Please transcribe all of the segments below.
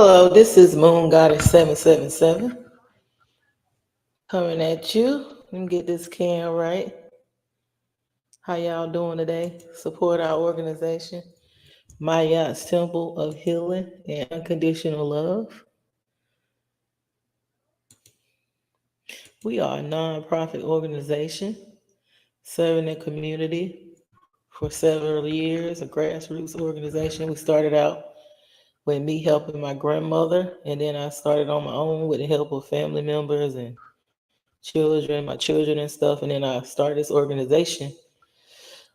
Hello, this is Moon Goddess 777 coming at you. Let me get this can right. How y'all doing today? Support our organization, Maya's Temple of Healing and Unconditional Love. We are a non-profit organization serving the community for several years, a grassroots organization. We started out with me helping my grandmother, and then I started on my own with the help of family members and my children and stuff. And then I started this organization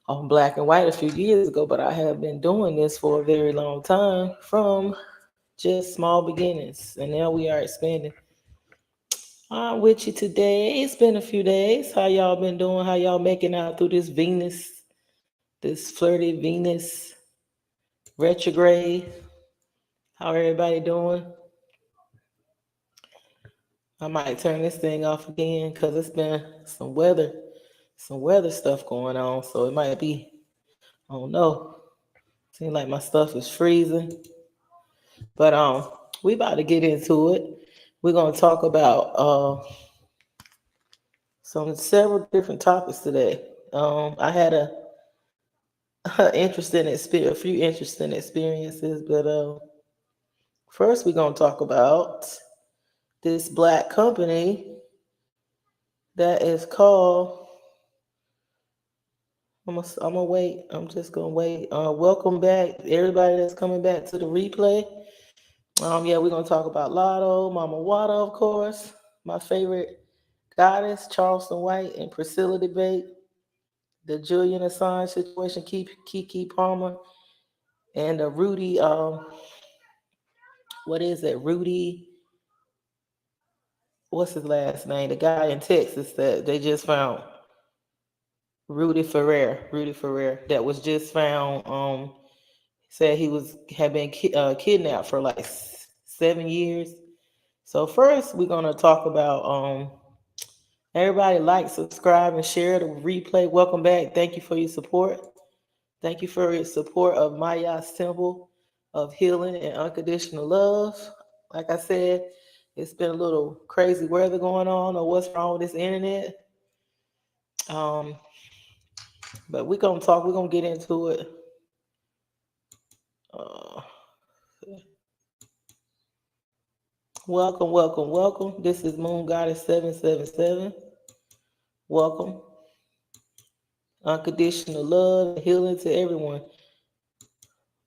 on Black and White a few years ago, but I have been doing this for a very long time from just small beginnings. And now we are expanding. I'm with you today. It's been a few days. How y'all been doing? How y'all making out through this flirty Venus retrograde? How everybody doing? I might turn this thing off again because it's been some weather stuff going on. So it might be, I don't know. Seems like my stuff is freezing. But we about to get into it. We're gonna talk about several different topics today. I had a few interesting experiences, but first we're gonna talk about this black company that is called. I'm gonna wait. I'm just gonna wait. Welcome back, everybody that's coming back to the replay. Yeah, we're gonna talk about Lotto, Mama Watta, of course, my favorite goddess, Charleston White and Priscilla debate, the Julian Asange situation, Keke Palmer, and Rudy. What is it? Rudy. What's his last name? The guy in Texas that they just found. Rudy Farias, that was just found. Said he had been kidnapped for like 7 years. So first, we're gonna talk about everybody like, subscribe, and share the replay. Welcome back. Thank you for your support. Thank you for your support of Maya's Temple of Healing and Unconditional Love. Like I said, it's been a little crazy weather going on, or what's wrong with this internet. But we're gonna talk. We're gonna get into it. Welcome. This is Moon Goddess 777. Welcome. Unconditional love and healing to everyone.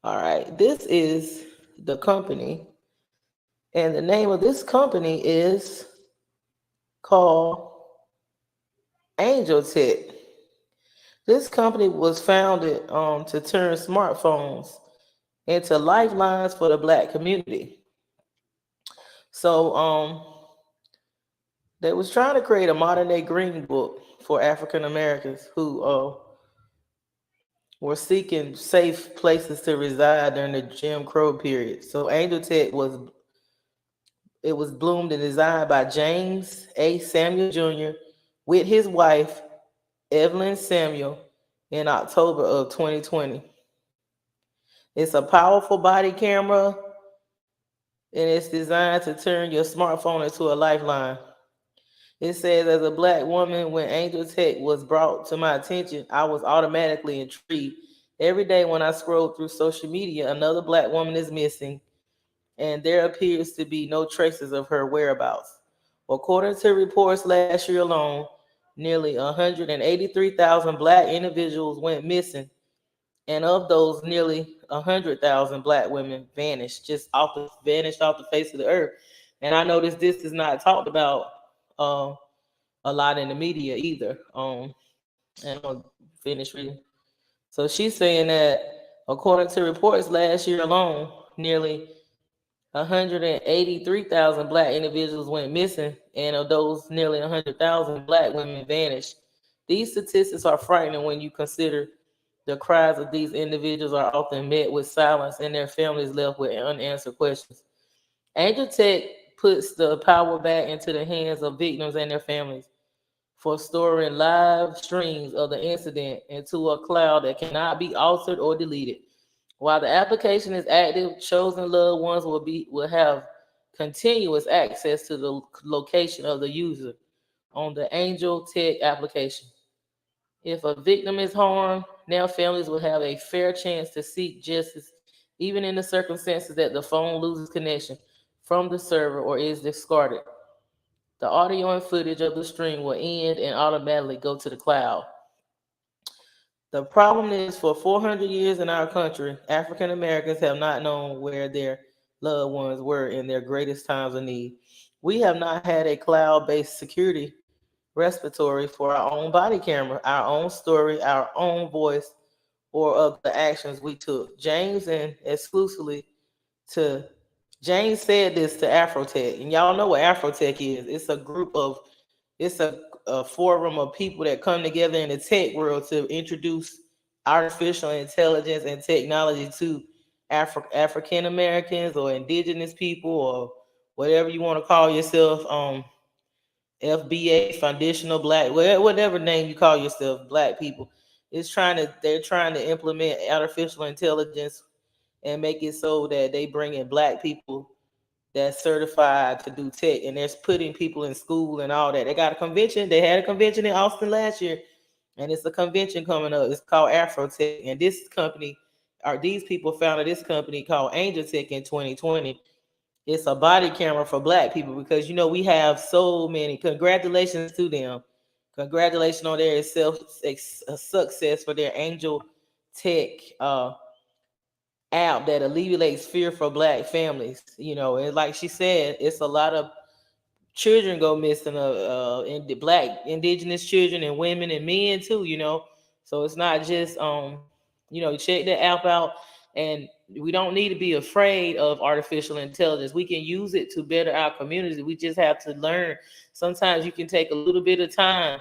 All right, this is the company, and the name of this company is called ANJEL Tech. This company was founded to turn smartphones into lifelines for the Black community. So they was trying to create a modern day green book for African Americans who were seeking safe places to reside during the Jim Crow period. So ANJEL Tech was bloomed and designed by James A. Samuel Jr. with his wife Evelyn Samuel in October of 2020. It's a powerful body camera, and it's designed to turn your smartphone into a lifeline. It says, as a Black woman, when ANJEL Tech was brought to my attention, I was automatically intrigued. Every day when I scroll through social media, another Black woman is missing, and there appears to be no traces of her whereabouts. According to reports last year alone, nearly 183,000 Black individuals went missing, and of those, nearly 100,000 Black women vanished off the face of the earth. And I noticed this is not talked about a lot in the media either. And I'm gonna finish reading. So she's saying that according to reports last year alone, nearly 183,000 Black individuals went missing, and of those, nearly 100,000 Black women vanished. These statistics are frightening when you consider the cries of these individuals are often met with silence and their families left with unanswered questions. ANJEL Tech puts the power back into the hands of victims and their families for storing live streams of the incident into a cloud that cannot be altered or deleted. While the application is active, chosen loved ones will have continuous access to the location of the user on the Angel Tech application. If a victim is harmed, now families will have a fair chance to seek justice, even in the circumstances that the phone loses connection from the server or is discarded. The audio and footage of the stream will end and automatically go to the cloud. The problem is for 400 years in our country, African Americans have not known where their loved ones were in their greatest times of need. We have not had a cloud based security respiratory for our own body camera, our own story, our own voice, or of the actions we took. James and exclusively to James said this to Afrotech, and y'all know what Afrotech is. It's a forum of people that come together in the tech world to introduce artificial intelligence and technology to African Americans or indigenous people or whatever you want to call yourself. FBA, foundational black, whatever name you call yourself, black people. They're trying to implement artificial intelligence and make it so that they bring in black people that's certified to do tech, and they're putting people in school and all that. They got a convention. They had a convention in Austin last year, and it's a convention coming up. It's called Afrotech, and this company, or these people founded this company called Angel Tech in 2020. It's a body camera for black people because we have so many. Congratulations to them. Congratulations on their success for their Angel Tech app that alleviates fear for black families. And like she said, it's a lot of children go missing, in the black indigenous children and women and men too. So it's not just check that app out, and we don't need to be afraid of artificial intelligence. We can use it to better our community. We just have to learn. Sometimes you can take a little bit of time,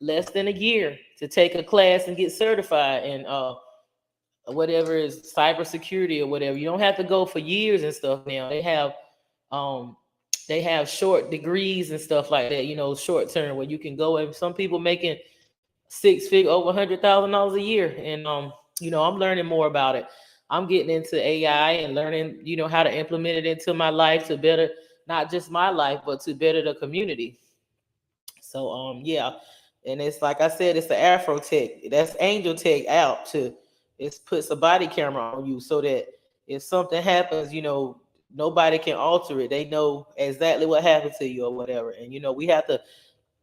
less than a year, to take a class and get certified in whatever is cybersecurity or whatever. You don't have to go for years and stuff now. They have short degrees and stuff like that, short term, where you can go, and some people making six figure over $100,000 a year. And I'm learning more about it. I'm getting into AI and learning, how to implement it into my life to better not just my life, but to better the community. So yeah. And it's like I said, it's the Afro Tech. That's Angel Tech out to it puts a body camera on you so that if something happens, nobody can alter it. They know exactly what happened to you or whatever. And we have to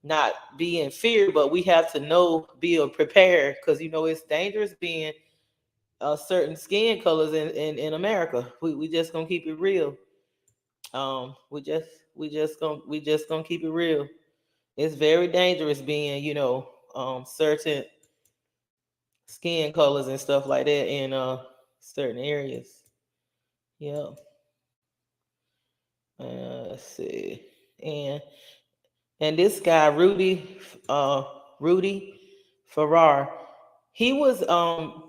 not be in fear, but we have to be prepared, because it's dangerous being certain skin colors in America. We just gonna keep it real. We just gonna keep it real. It's very dangerous being certain skin colors and stuff like that in certain areas. Yeah. Let's see. And and this guy Rudy Farrar, he was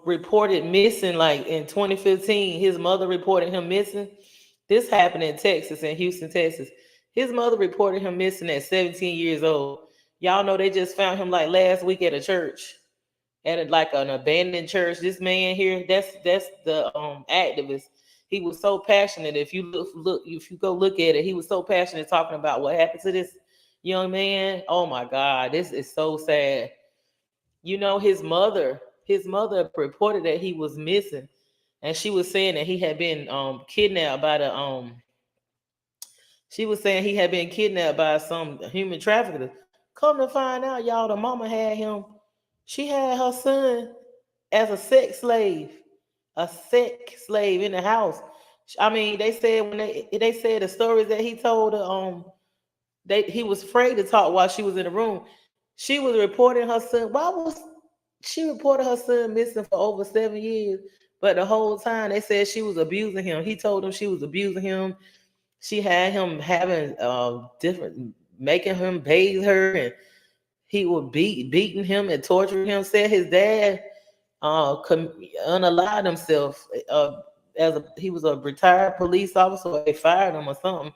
reported missing like in 2015. His mother reported him missing. This happened in Texas, in Houston, Texas. His mother reported him missing at 17 years old. Y'all know they just found him like last week at a church, like an abandoned church. This man here, that's the activist. He was so passionate. If you if you go look at it, he was so passionate talking about what happened to this young man. Oh my God, this is so sad. His mother reported that he was missing, and she was saying that he had been kidnapped by the she was saying he had been kidnapped by some human trafficker. Come to find out, y'all, the mama had him. She had her son as a sex slave in the house. I mean, they said when they said the stories that he told, he was afraid to talk while she was in the room. She was reporting her son. Why was she reported her son missing for over 7 years? But the whole time they said she was abusing him. He told them she was abusing him. She had him having different, making him bathe her, and he would beating him and torturing him. Said his dad unalived himself he was a retired police officer. They fired him or something.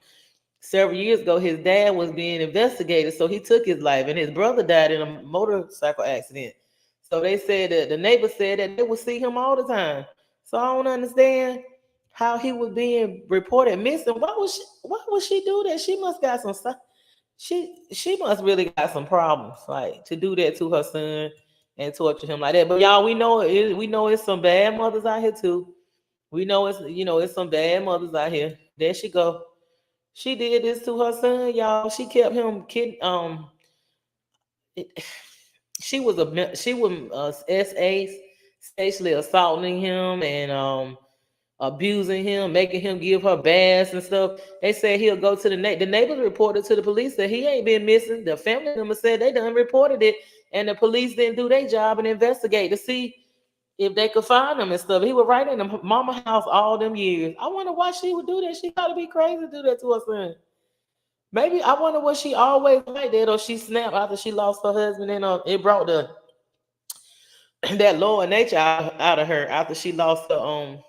Several years ago, his dad was being investigated, so he took his life, and his brother died in a motorcycle accident. So they said that the neighbor said that they would see him all the time. So I don't understand how he was being reported missing. Why would she do that? She must got some stuff. She must really got some problems, like to do that to her son and torture him like that. But y'all, we know it's some bad mothers out here too. We know it's some bad mothers out here. There she go. She did this to her son, y'all. She kept him it- she was SA sexually assaulting him and abusing him, making him give her baths and stuff. They said he'll go to the neighbors reported to the police that he ain't been missing. The family member said they done reported it, and the police didn't do their job and investigate to see if they could find him and stuff. He was right in the mama house all them years. I wonder why she would do that. She gotta be crazy to do that to her son. Maybe I wonder was she always like that, or she snapped after she lost her husband, and it brought the that lower nature out of her after she lost her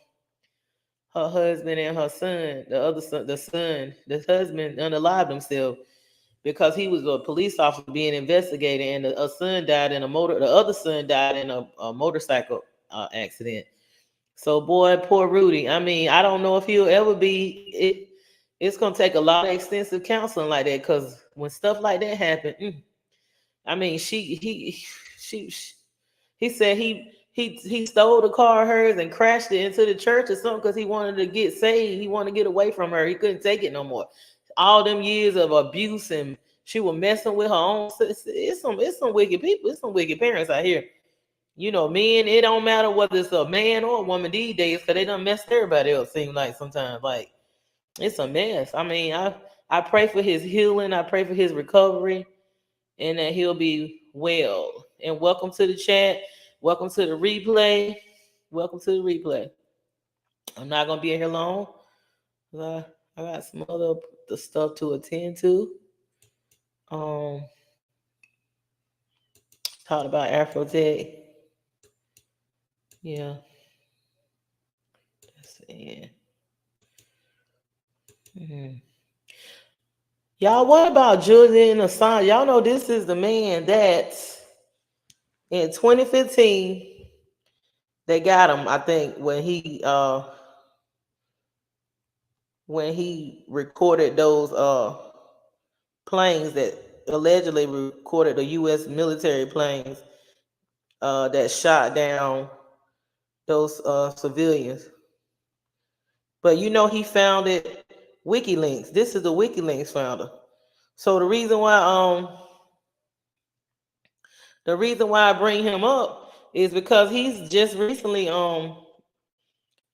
husband and her son. The husband unalived himself because he was a police officer being investigated, and a son died in a motor. The other son died in a motorcycle accident. So, boy, poor Rudy. I mean, I don't know if he'll ever be. It's gonna take a lot of extensive counseling like that, because when stuff like that happen, I mean, she he said he stole the car of hers and crashed it into the church or something because he wanted to get saved. He wanted to get away from her. He couldn't take it no more. All them years of abuse, and she was messing with her own. It's some wicked people. It's some wicked parents out here. Men, it don't matter whether it's a man or a woman these days, because they done messed everybody else. Seem like sometimes, like it's a mess. I mean, I pray for his healing. I pray for his recovery, and that he'll be well. And welcome to the chat. Welcome to the replay. Welcome to the replay. I'm not gonna be here long. I got some other the stuff to attend to. Talked about Afrotech. Yeah. That's it. Y'all, what about Julian Asange? Y'all know this is the man that in 2015 they got him. I think when he recorded those planes that allegedly recorded the U.S. military planes that shot down those civilians. But he founded WikiLeaks. This is the WikiLeaks founder. So the reason why I bring him up is because he's just recently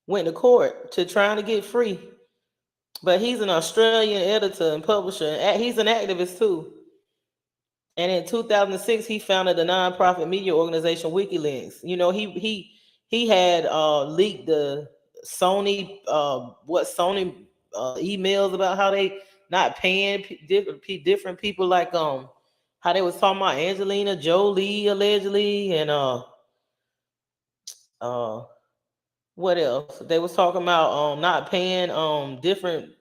went to court to trying to get free. But he's an Australian editor and publisher, and he's an activist too. And in 2006, he founded the nonprofit media organization WikiLeaks. He had leaked the Sony emails about how they not paying different people, like how they was talking about Angelina Jolie allegedly, and what else? They was talking about not paying different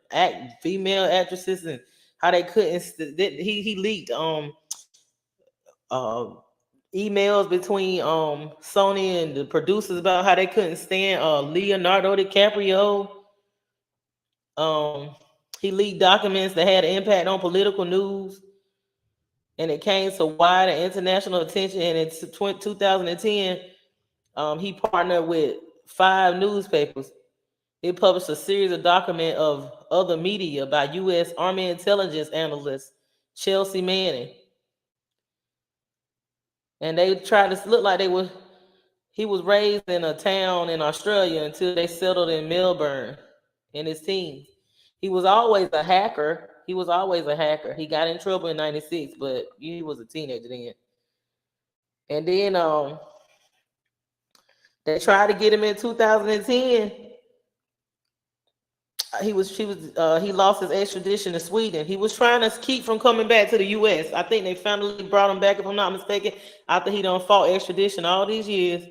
female actresses, and how they couldn't. He leaked uh, emails between Sony and the producers about how they couldn't stand Leonardo DiCaprio. He leaked documents that had an impact on political news, and it came to wide and international attention. And in 2010, he partnered with 5 newspapers. It published a series of documents of other media by U.S. Army intelligence analyst Chelsea Manning. And they tried to look like he was raised in a town in Australia until they settled in Melbourne in his teens. He was always a hacker. He got in trouble in 96, but he was a teenager then. And then they tried to get him in 2010. He lost his extradition to Sweden. He was trying to keep from coming back to the U.S. I think they finally brought him back, if I'm not mistaken, after he done fought extradition all these years.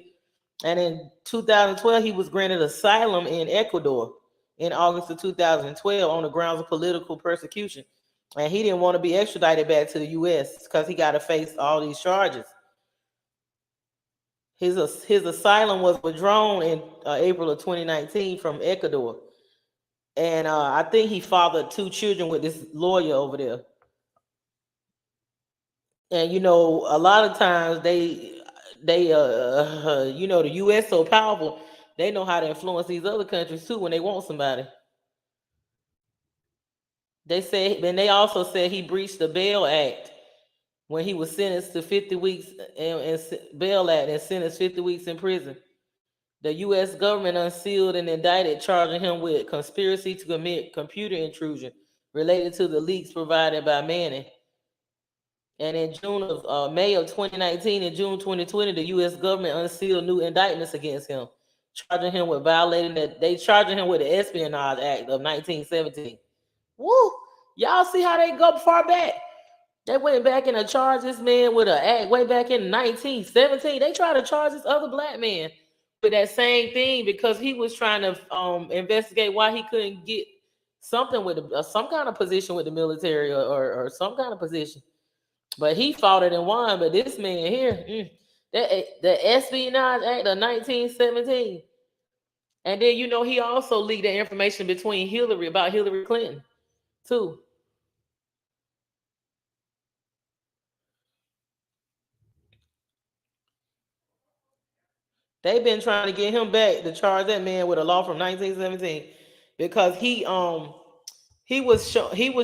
And in 2012, he was granted asylum in Ecuador in August of 2012 on the grounds of political persecution. And he didn't want to be extradited back to the U.S. because he got to face all these charges. His asylum was withdrawn in April of 2019 from Ecuador, and I think he fathered 2 children with this lawyer over there. And a lot of times the U.S. so powerful, they know how to influence these other countries too when they want somebody. They also said he breached the Bail Act when he was sentenced to 50 weeks and Bail Act and sentenced 50 weeks in prison. The U.S. government unsealed and indicted, charging him with conspiracy to commit computer intrusion related to the leaks provided by Manning. And in May of 2019 and June 2020, the U.S. government unsealed new indictments against him, charging him with violating charging him with the Espionage Act of 1917. Woo! Y'all see how they go far back? They went back and charged this man with an act way back in 1917. They tried to charge this other black man with that same thing because he was trying to investigate why he couldn't get something with some kind of position with the military or some kind of position. But he fought it and won. But this man here, the Espionage Act of 1917. And then, he also leaked the information between about Hillary Clinton, too. They've been trying to get him back to charge that man with a law from 1917 because he was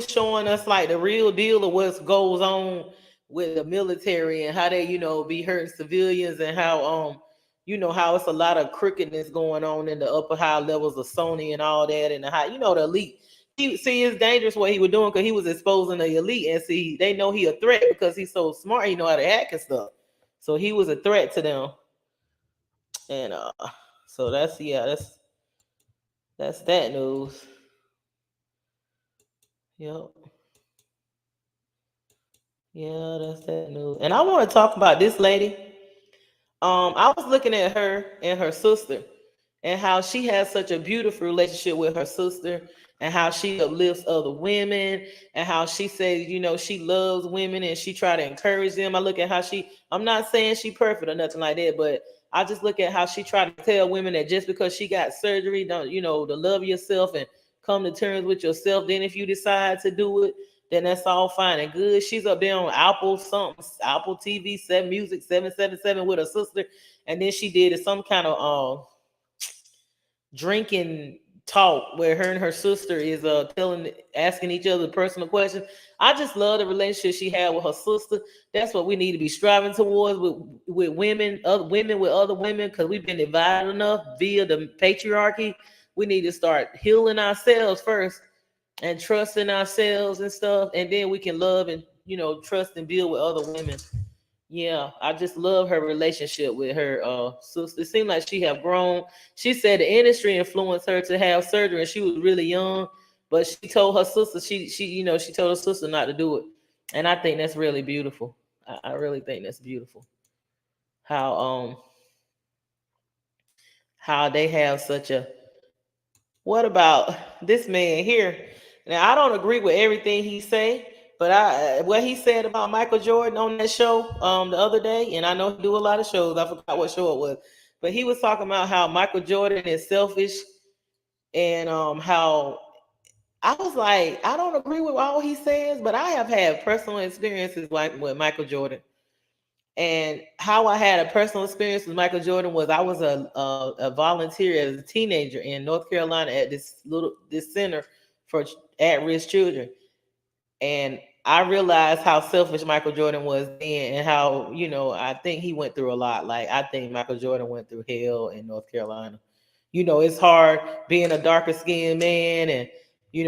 showing us like the real deal of what goes on with the military and how they be hurting civilians and how how it's a lot of crookedness going on in the upper high levels of Sony and all that and the high the elite. It's dangerous what he was doing because he was exposing the elite, and they know he a threat because he's so smart. He know how to hack and stuff, so he was a threat to them. And so that's that news. Yep. Yeah, that's that news. And I want to talk about this lady. I was looking at her and her sister and how she has such a beautiful relationship with her sister and how she uplifts other women and how she says, she loves women and she try to encourage them. I look at how I'm not saying she perfect or nothing like that, but I just look at how she try to tell women that just because she got surgery, don't, to love yourself and come to terms with yourself. Then if you decide to do it, then that's all fine and good. She's up there on Apple TV 7 Music 777 with her sister, and then she did some kind of drinking talk where her and her sister is asking each other personal questions. I just love the relationship she had with her sister. That's what we need to be striving towards with women, other women with other women, because we've been divided enough via the patriarchy. We need to start healing ourselves first and trusting ourselves and stuff, and then we can love and trust and build with other women. Yeah, I just love her relationship with her sister. It seemed like she have grown. She said the industry influenced her to have surgery, and she was really young. But she told her sister she told her sister not to do it, and I think that's really beautiful. I really think that's beautiful. How they have such a. What about this man here? Now I don't agree with everything he say, but what he said about Michael Jordan on that show the other day, and I know he do a lot of shows. I forgot what show it was, but he was talking about how Michael Jordan is selfish and how I was like, I don't agree with all he says, but I have had personal experiences like with Michael Jordan. And how I had a personal experience with Michael Jordan was I was a volunteer as a teenager in North Carolina at this center for at-risk children, and I realized how selfish Michael Jordan was then, and how I think he went through a lot. Like I think Michael Jordan went through hell in North Carolina. It's hard being a darker skinned man, and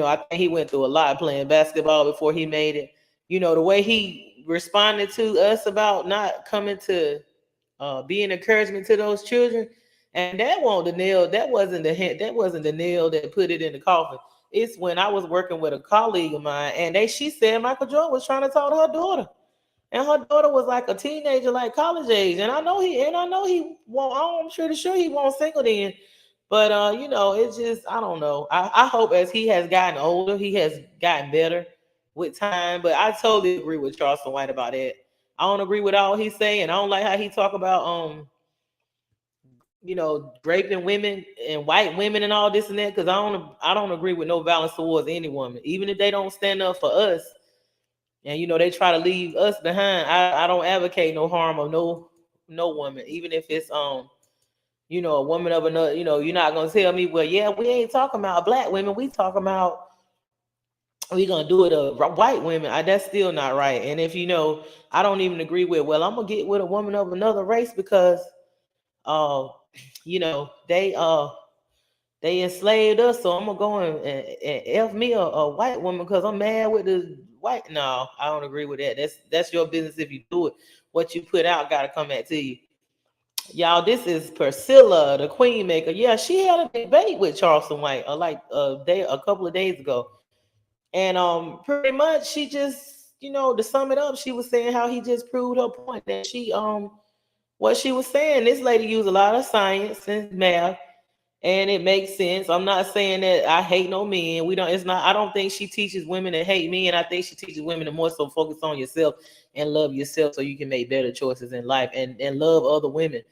I think he went through a lot playing basketball before he made it. The way he responded to us about not coming to be an encouragement to those children, and that wasn't the nail. That wasn't the nail that put it in the coffin. It's when I was working with a colleague of mine, and she said Michael Jordan was trying to talk to her daughter, and her daughter was like a teenager, like college age. And I know he won't. I'm pretty sure he won't single then. But it's just I don't know. I hope as he has gotten older, he has gotten better with time. But I totally agree with Charleston White about that. I don't agree with all he's saying. I don't like how he talk about raping women and white women and all this and that, because I don't agree with no violence towards any woman, even if they don't stand up for us, and they try to leave us behind. I don't advocate no harm of no woman, even if it's a woman of another. You're not gonna tell me, well, yeah, we ain't talking about black women, we talking about, we gonna do it white women. That's still not right. And if I don't even agree with, well, I'm gonna get with a woman of another race because uh they enslaved us, so I'm gonna go and f me a white woman because I'm mad with the white. No, I don't agree with that. That's your business. If you do it, what you put out got to come back to you. Y'all, this is Priscilla, the Queen Maker. Yeah, she had a debate with Charleston White a couple of days ago, and pretty much she just, to sum it up, she was saying how he just proved her point, that what she was saying, this lady used a lot of science and math, and it makes sense. I'm not saying that I hate no men. I don't think she teaches women to hate men. I think she teaches women to more so focus on yourself and love yourself so you can make better choices in life and love other women.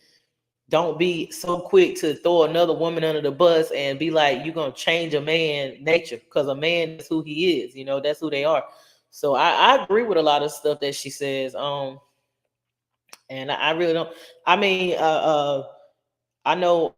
Don't be so quick to throw another woman under the bus and be like, you're going to change a man nature, because a man is who he is. That's who they are. So I agree with a lot of stuff that she says. And I really don't, I mean, I know,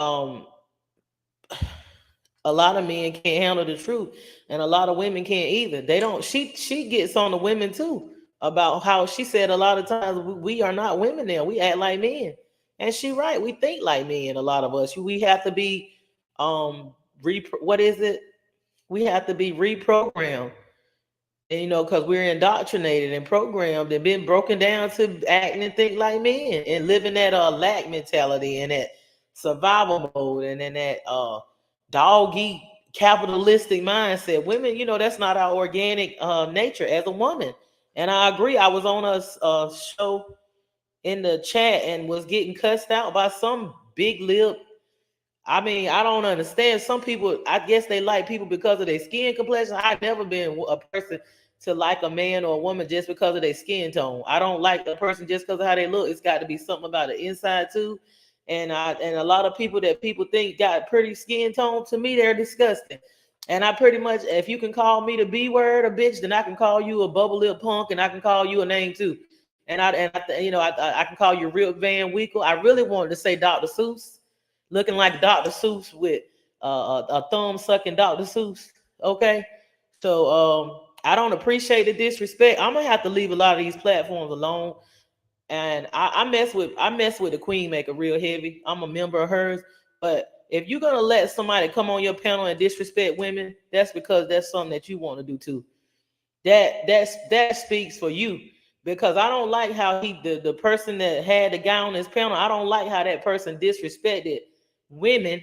a lot of men can't handle the truth, and a lot of women can't either. They don't. She gets on the women too about how she said a lot of times we are not women now. We act like men, and she right. We think like men. A lot of us. We have to be what is it? We have to be reprogrammed. And, because we're indoctrinated and programmed and been broken down to acting and think like men and living that lack mentality and that survival mode and in that dog eat capitalistic mindset. Women, that's not our organic nature as a woman. And I agree. I was on a show in the chat and was getting cussed out by some big lip. I mean, I don't understand. Some people, I guess they like people because of their skin complexion. I've never been a person to like a man or a woman just because of their skin tone. I don't like a person just because of how they look. It's got to be something about the inside too. And a lot of people that people think got pretty skin tone, to me, they're disgusting. And I pretty much, if you can call me the B word, a bitch, then I can call you a bubble lip punk, and I can call you a name too. I can call you Rip Van Winkle. I really wanted to say Dr. Seuss, looking like Dr. Seuss with a thumb sucking Dr. Seuss. Okay, so I don't appreciate the disrespect. I'm gonna have to leave a lot of these platforms alone. And I mess with the Queen Maker real heavy. I'm a member of hers. But if you're gonna let somebody come on your panel and disrespect women, that's because that's something that you want to do too. That speaks for you, because I don't like how the person that had the guy on his panel, I don't like how that person disrespected women,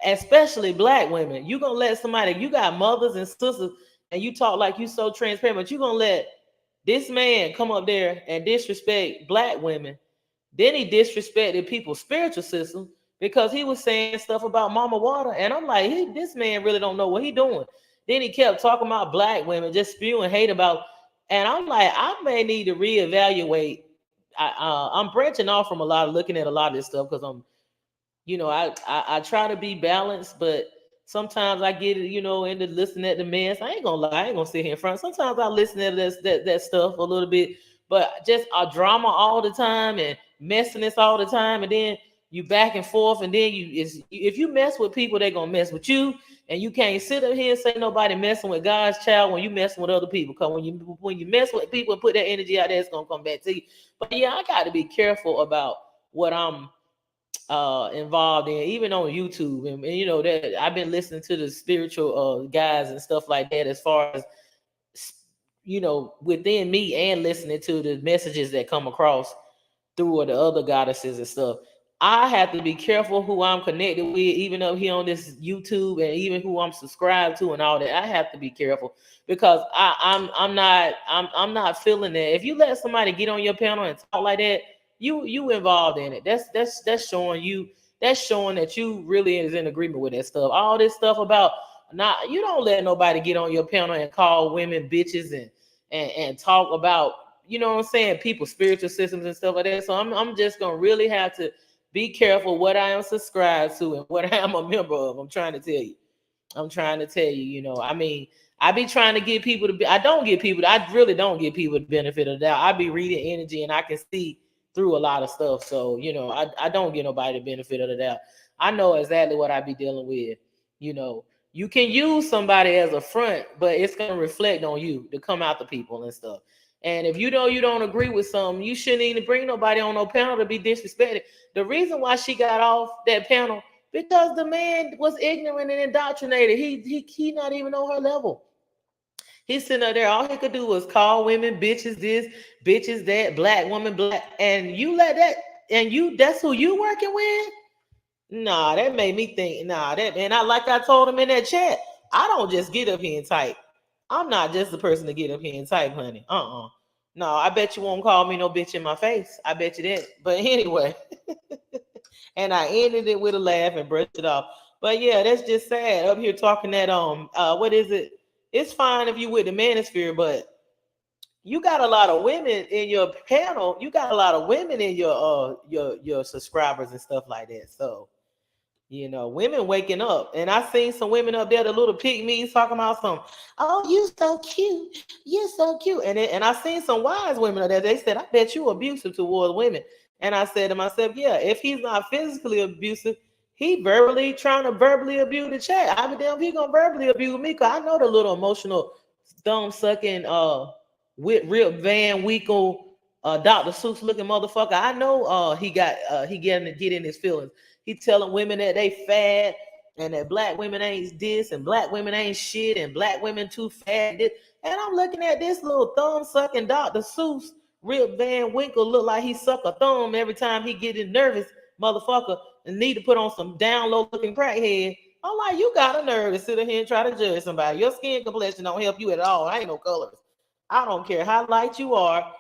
especially black women. You gonna let somebody, you got mothers and sisters, and you talk like you so transparent, but you gonna let this man come up there and disrespect black women. Then he disrespected people's spiritual system because he was saying stuff about Mama Watta. And I'm like, this man really don't know what he doing. Then he kept talking about black women, just spewing hate about. And I'm like, I may need to reevaluate. I'm branching off from looking at a lot of this stuff because I try to be balanced, but sometimes I get into listening at the mess. I ain't gonna lie, I ain't gonna sit here in front. Sometimes I listen to that stuff a little bit, but just a drama all the time and messiness all the time, and then you back and forth, and then if you mess with people, they're gonna mess with you, and you can't sit up here and say nobody messing with God's child when you messing with other people. Because when you mess with people and put that energy out there, it's gonna come back to you. But yeah, I got to be careful about what I'm involved in, even on YouTube, and that I've been listening to the spiritual guys and stuff like that, as far as within me, and listening to the messages that come across through the other goddesses and stuff. I have to be careful who I'm connected with, even up here on this YouTube, and even who I'm subscribed to and all that. I have to be careful because I'm not feeling that. If you let somebody get on your panel and talk like that, you involved in it. That's showing that you really is in agreement with that stuff. All this stuff about you don't let nobody get on your panel and call women bitches and talk about, you know what I'm saying, people's spiritual systems and stuff like that. So I'm just gonna really have to Be careful what I am subscribed to and what I am a member of. I'm trying to tell you. You know, I mean, I be trying to get people to be, I really don't get people the benefit of the doubt. I be reading energy and I can see through a lot of stuff. So, you know, I don't get nobody the benefit of the doubt. I know exactly what I be dealing with. You know, you can use somebody as a front, but it's going to reflect on you to come out to people and stuff. And if you know you don't agree with something, you shouldn't even bring nobody on no panel to be disrespected. The reason why she got off that panel, because the man was ignorant and indoctrinated. He not even on her level. He's sitting up there. All he could do was call women bitches this, bitches that, black woman, black. And you let that, and you that's who you working with? Nah, that made me think. Nah, that, and I, like I told him in that chat, I don't just get up here and type. I'm not just the person to get up here and type, honey. No, I bet you won't call me no bitch in my face. I bet you that. But anyway. And I ended it with a laugh and brushed it off. But yeah, that's just sad. Up here talking that what is it? It's fine if you with the manosphere, but you got a lot of women in your panel. You got a lot of women in your subscribers and stuff like that. So, you know, women waking up. And I seen some women up there, the little pygmies talking about some, oh, you so cute. You're so cute. And I seen some wise women up there. They said, I bet you abusive towards women. And I said to myself, yeah, if he's not physically abusive, he trying to verbally abuse the chat. I be damn, he gonna verbally abuse me, because I know the little emotional thumb sucking with Rip Van Winkle Dr. Seuss looking motherfucker. I know he getting to get in his feelings. He telling women that they fat and that black women ain't this and black women ain't shit and black women too fat. And I'm looking at this little thumb sucking Dr. Seuss Rip Van Winkle look like he suck a thumb every time he getting nervous, motherfucker, and need to put on some down low looking crackhead. I'm like, you got a nerve to sit here and try to judge somebody. Your skin complexion don't help you at all. I ain't no colors. I don't care how light you are.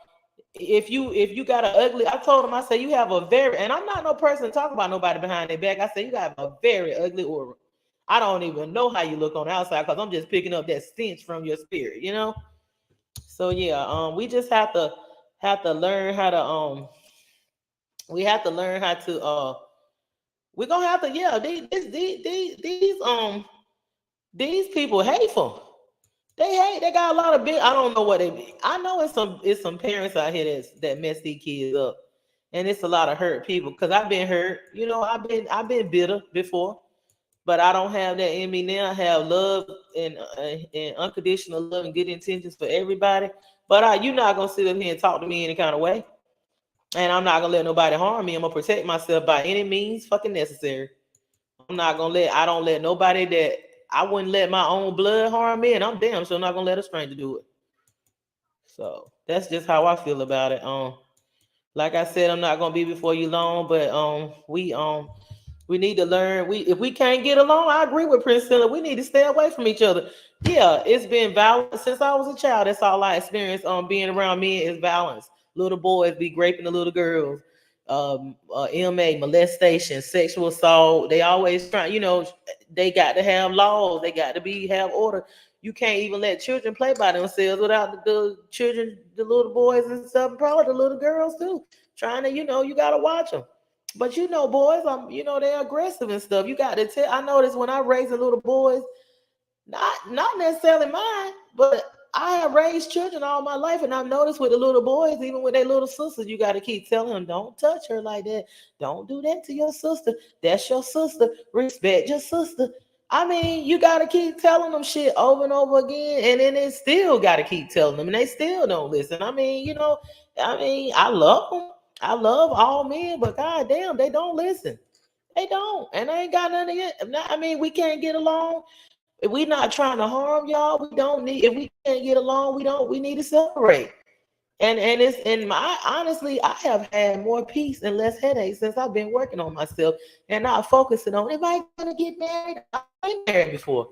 If you got an ugly, I told him, I said, you have a very, and I'm not no person to talk about nobody behind their back. I said, you got a very ugly aura. I don't even know how you look on the outside, because I'm just picking up that stench from your spirit, you know? So yeah, we just have to learn how to we have to learn how to we're gonna have to, yeah, these people hateful. They got a lot of big, I don't know what they be. I know it's some parents out here that mess these kids up. And it's a lot of hurt people, because I've been hurt. You know, I've been bitter before, but I don't have that in me now. I have love and unconditional love and good intentions for everybody. But you're not gonna sit up here and talk to me any kind of way. And I'm not gonna let nobody harm me. I'm gonna protect myself by any means fucking necessary. I don't let nobody that I wouldn't let my own blood harm me, and I'm damn sure not gonna let a stranger do it. So that's just how I feel about it. Like I said, I'm not gonna be before you long, but we need to learn. If we can't get along, I agree with Prince Silla. We need to stay away from each other. Yeah, it's been violent since I was a child. That's all I experienced being around men is violence. Little boys be raping the little girls. MA, molestation, sexual assault. They always try, you know, they got to have laws. They got to have order. You can't even let children play by themselves without the children, the little boys and stuff, probably the little girls too. Trying to, you know, you got to watch them. But you know, boys, you know, they're aggressive and stuff. You got to tell. I noticed when I raised the little boys, not necessarily mine, but I have raised children all my life, and I've noticed with the little boys, even with their little sisters, you got to keep telling them, don't touch her like that. Don't do that to your sister. That's your sister. Respect your sister. I mean, you got to keep telling them shit over and over again, and then they still got to keep telling them, and they still don't listen. I mean, you know, I love them. I love all men, but goddamn, they don't listen. They don't, and I ain't got nothing to get. I mean, we can't get along. If we're not trying to harm y'all, we don't need. If we can't get along, we need to separate. And my honestly, I have had more peace and less headaches since I've been working on myself and not focusing on, if I gonna get married. I ain't married before.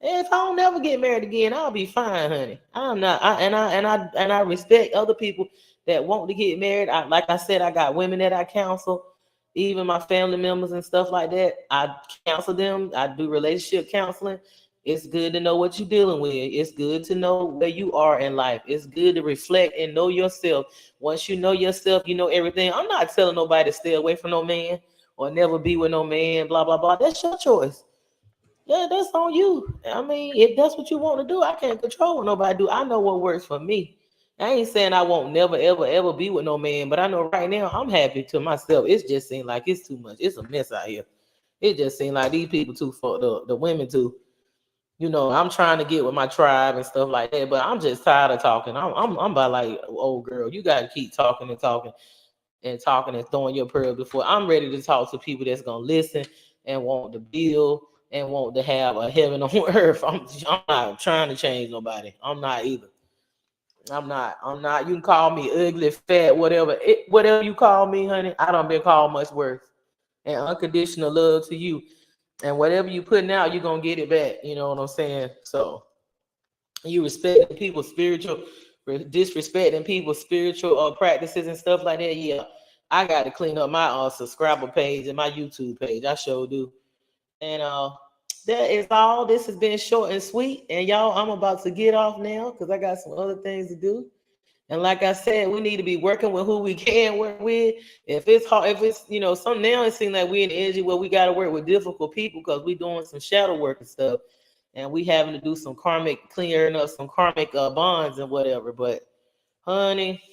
If I don't never get married again, I'll be fine, honey. I'm not. I respect other people that want to get married. Like I said, I got women that I counsel, even my family members and stuff like that. I counsel them. I do relationship counseling. It's good to know what you're dealing with. It's good to know where you are in life. It's good to reflect and know yourself. Once you know yourself, you know everything. I'm not telling nobody to stay away from no man. or never be with no man, blah, blah, blah. That's your choice. Yeah, that's on you. I mean, if that's what you want to do, I can't control what nobody do. I know what works for me. I ain't saying I won't never, ever, ever be with no man, but I know right now I'm happy to myself. It's just seems like it's too much. It's a mess out here. It just seems like these people too fucked up. The women too. You know, I'm trying to get with my tribe and stuff like that, but I'm just tired of talking. I'm about like, old girl. You got to keep talking and talking and talking and throwing your pearls before. I'm ready to talk to people that's gonna listen and want to build and want to have a heaven on earth. I'm not trying to change nobody. I'm not either. I'm not. You can call me ugly, fat, whatever. Whatever you call me, honey, I don't been called much worse. And unconditional love to you. And whatever you putting out, you're gonna get it back. You know what I'm saying? So you respecting people's spiritual, disrespecting people's spiritual practices and stuff like that. Yeah, I got to clean up my subscriber page and my YouTube page. I sure do. And that is all. This has been short and sweet. And y'all, I'm about to get off now because I got some other things to do. And like I said, we need to be working with who we can work with. If it's hard, if it's, some now it seems like we in the energy where we got to work with difficult people because we doing some shadow work and stuff, and we having to do some karmic clearing up some karmic bonds and whatever. But honey,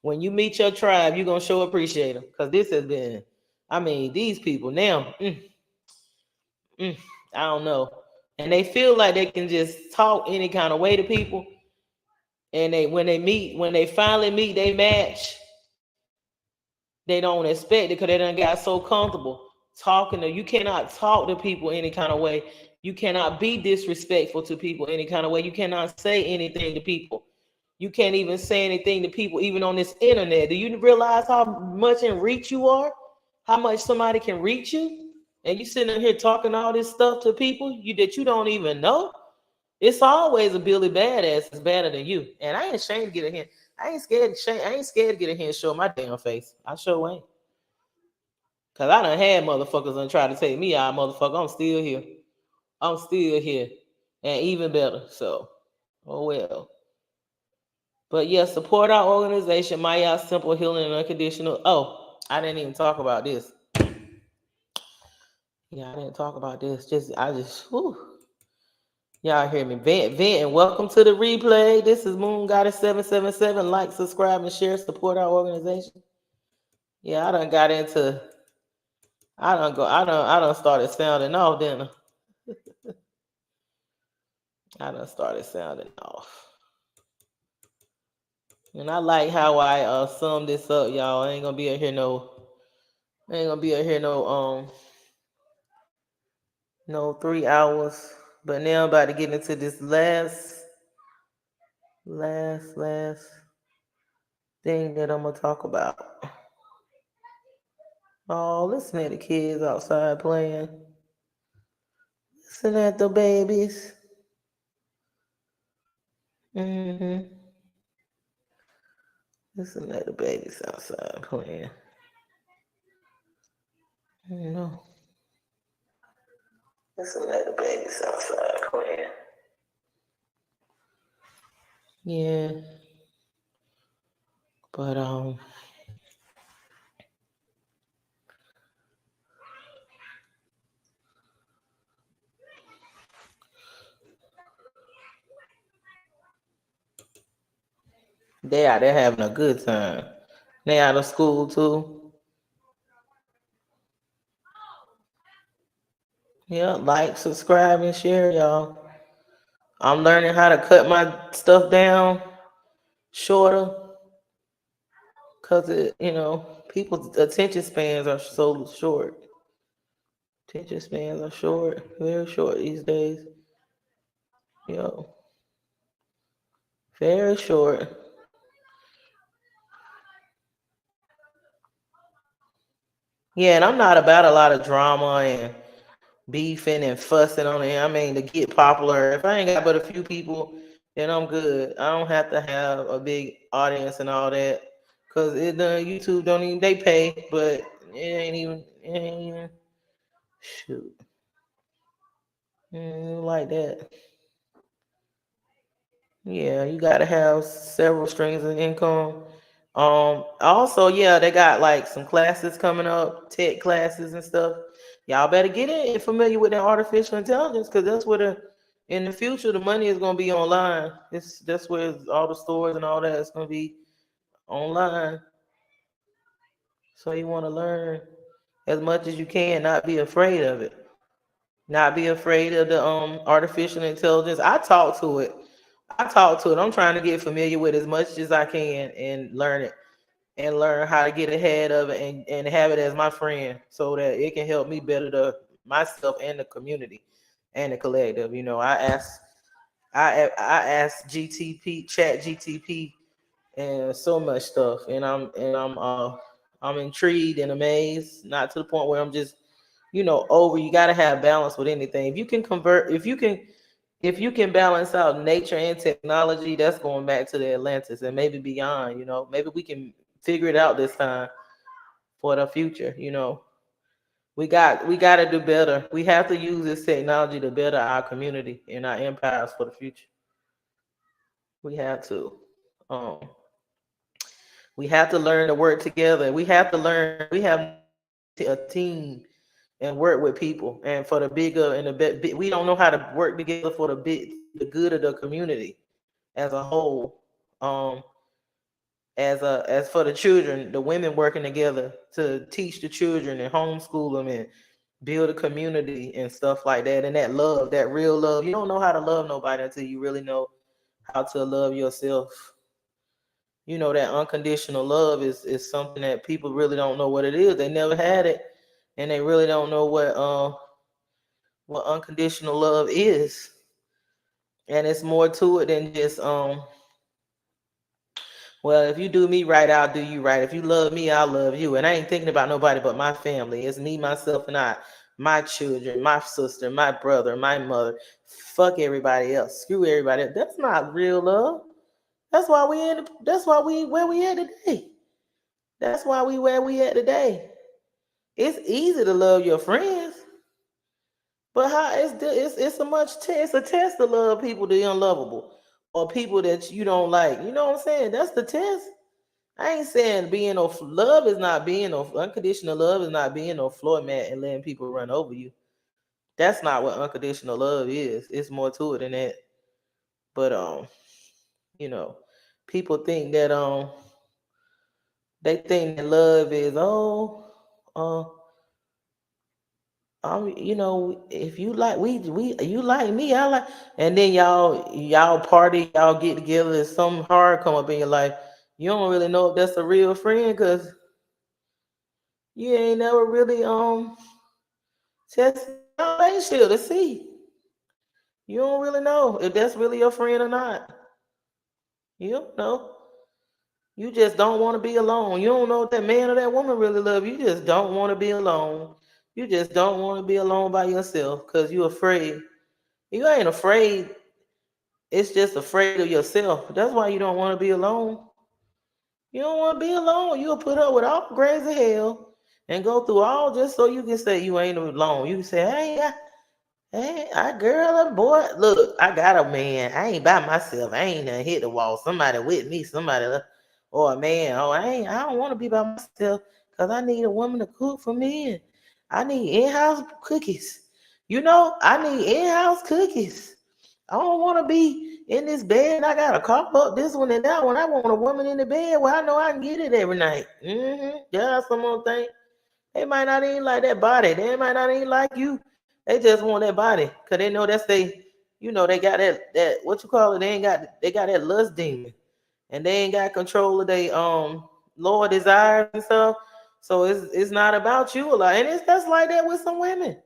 when you meet your tribe, you're gonna show appreciate them because this has been, I mean, these people now, I don't know, and they feel like they can just talk any kind of way to people. And when they finally meet they match, they don't expect it because they done got so comfortable talking to you. Cannot talk to people any kind of way. You cannot be disrespectful to people any kind of way. You cannot say anything to people. You can't even say anything to people even on this internet. Do you realize how much in reach you are? How much somebody can reach you? And you sitting here talking all this stuff to people that you don't even know? It's always a Billy Badass is better than you. And I ain't ashamed to get in here. I ain't scared to get in here and show my damn face. I sure ain't. Cause I done had motherfuckers and try to take me out, motherfucker. I'm still here. I'm still here. And even better. So, oh well. But yeah, support our organization, Maya Simple Healing and Unconditional. Oh, I didn't even talk about this. Yeah, I didn't talk about this. Whew. Y'all hear me? Vent, and welcome to the replay. This is Moon Goddess 777. Like, subscribe, and share. Support our organization. Yeah, I done started sounding off, didn't I? I done started sounding off. And I like how I sum this up, y'all. I ain't gonna be out here no 3 hours. But now I'm about to get into this last thing that I'm gonna talk about. Oh, listen at the kids outside playing. Listen at the babies. Listen at the babies outside playing. No. Listen at the babies outside playing. Yeah. But they're having a good time. They out of school too. Yeah, like, subscribe, and share, y'all. I'm learning how to cut my stuff down shorter because people's attention spans are so short. Attention spans are short, very short these days. Very short. Yeah, and I'm not about a lot of drama and beefing and fussing on it. I mean, to get popular. If I ain't got but a few people, then I'm good. I don't have to have a big audience and all that. Cause YouTube don't even, they pay, but it ain't even shoot. Like that. Yeah, you gotta have several streams of income Also, yeah, they got like some classes coming up, tech classes and stuff. Y'all better get in and familiar with that artificial intelligence, because that's where in the future the money is gonna be online. That's where all the stores and all that is gonna be online. So you want to learn as much as you can, not be afraid of it. Not be afraid of the artificial intelligence. I talk to it. I talk to it. I'm trying to get familiar with as much as I can and learn it, and learn how to get ahead of it, and have it as my friend, so that it can help me better myself and the community and the collective. I ask GTP, chat GTP, and so much stuff, and I'm intrigued and amazed, not to the point where I'm just over. You got to have balance with anything. If you can balance out nature and technology, that's going back to the Atlantis and maybe beyond. Maybe we can figure it out this time for the future. We got to do better. We have to use this technology to better our community and our empires for the future. We have to. Um, we have to learn to work together. We have to learn. We have a team and work with people, and for the bigger and the bit. We don't know how to work together for the good of the community as a whole. Um, as for the children, the women working together to teach the children and homeschool them and build a community and stuff like that. And that love, that real love. You don't know how to love nobody until you really know how to love yourself. That unconditional love is something that people really don't know what it is. They never had it, and they really don't know what unconditional love is. And it's more to it than just well, if you do me right, I'll do you right. If you love me, I'll love you. And I ain't thinking about nobody but my family. It's me, myself, and I. My children, my sister, my brother, my mother. Fuck everybody else. Screw everybody else. That's not real love. That's why we where we at today. That's why we where we at today. It's easy to love your friends, but how it's a it's a test to love people, the unlovable, or people that you don't like. You know what I'm saying? That's the test. I ain't saying being no love is not being no unconditional love is not being no floor mat and letting people run over you. That's not what unconditional love is. It's more to it than that. But you know, people think that they think that love is uh if you like we you like me, I like, and then y'all party, y'all get together, and something hard come up in your life. You don't really know if that's a real friend, because you ain't never really tested your relationship to see. You don't really know if that's really your friend or not. You don't know. You just don't want to be alone. You don't know if that man or that woman really love you. You just don't want to be alone. You just don't want to be alone by yourself because you're afraid. You ain't afraid. It's just afraid of yourself. That's why you don't want to be alone. You don't want to be alone. You'll put up with all the grades of hell and go through all just so you can say you ain't alone. You can say, hey, I girl and boy, look, I got a man. I ain't by myself. I ain't done hit the wall. Somebody with me. Or a man. Oh, I don't want to be by myself because I need a woman to cook for me. And I need in-house cookies. I need in-house cookies. I don't want to be in this bed. I gotta cough up this one and that one. I want a woman in the bed where I know I can get it every night. Yeah, some more thing. They might not even like that body. They might not even like you. They just want that body because they know that's they got that what you call it. They got that lust demon, and they ain't got control of their lower desires and stuff. So it's not about you a lot, and it's just like that with some women.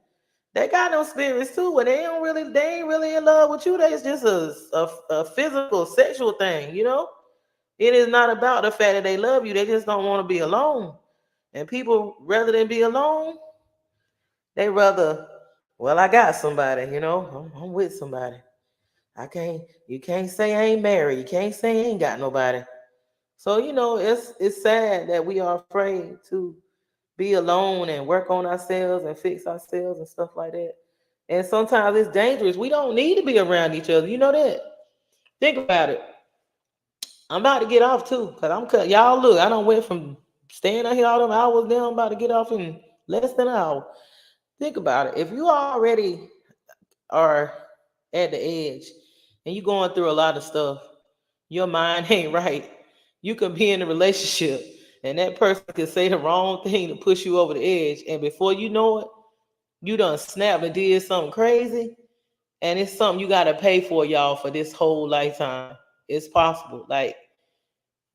They got no spirits too, but they ain't really in love with you. It's just a physical, sexual thing. It is not about the fact that they love you. They just don't want to be alone. And people, rather than be alone, they rather, well, I got somebody. I'm with somebody. You can't say I ain't married. You can't say I ain't got nobody. So, it's sad that we are afraid to be alone and work on ourselves and fix ourselves and stuff like that. And sometimes it's dangerous. We don't need to be around each other. You know that. Think about it. I'm about to get off too, cause I'm cut. Y'all look, I don't went from staying out here all them hours. Now I'm about to get off in less than an hour. Think about it. If you already are at the edge and you going through a lot of stuff, your mind ain't right. You can be in a relationship and that person could say the wrong thing to push you over the edge, and before you know it, you done snapped and did something crazy, and it's something you gotta pay for, y'all, for this whole lifetime. It's possible. Like,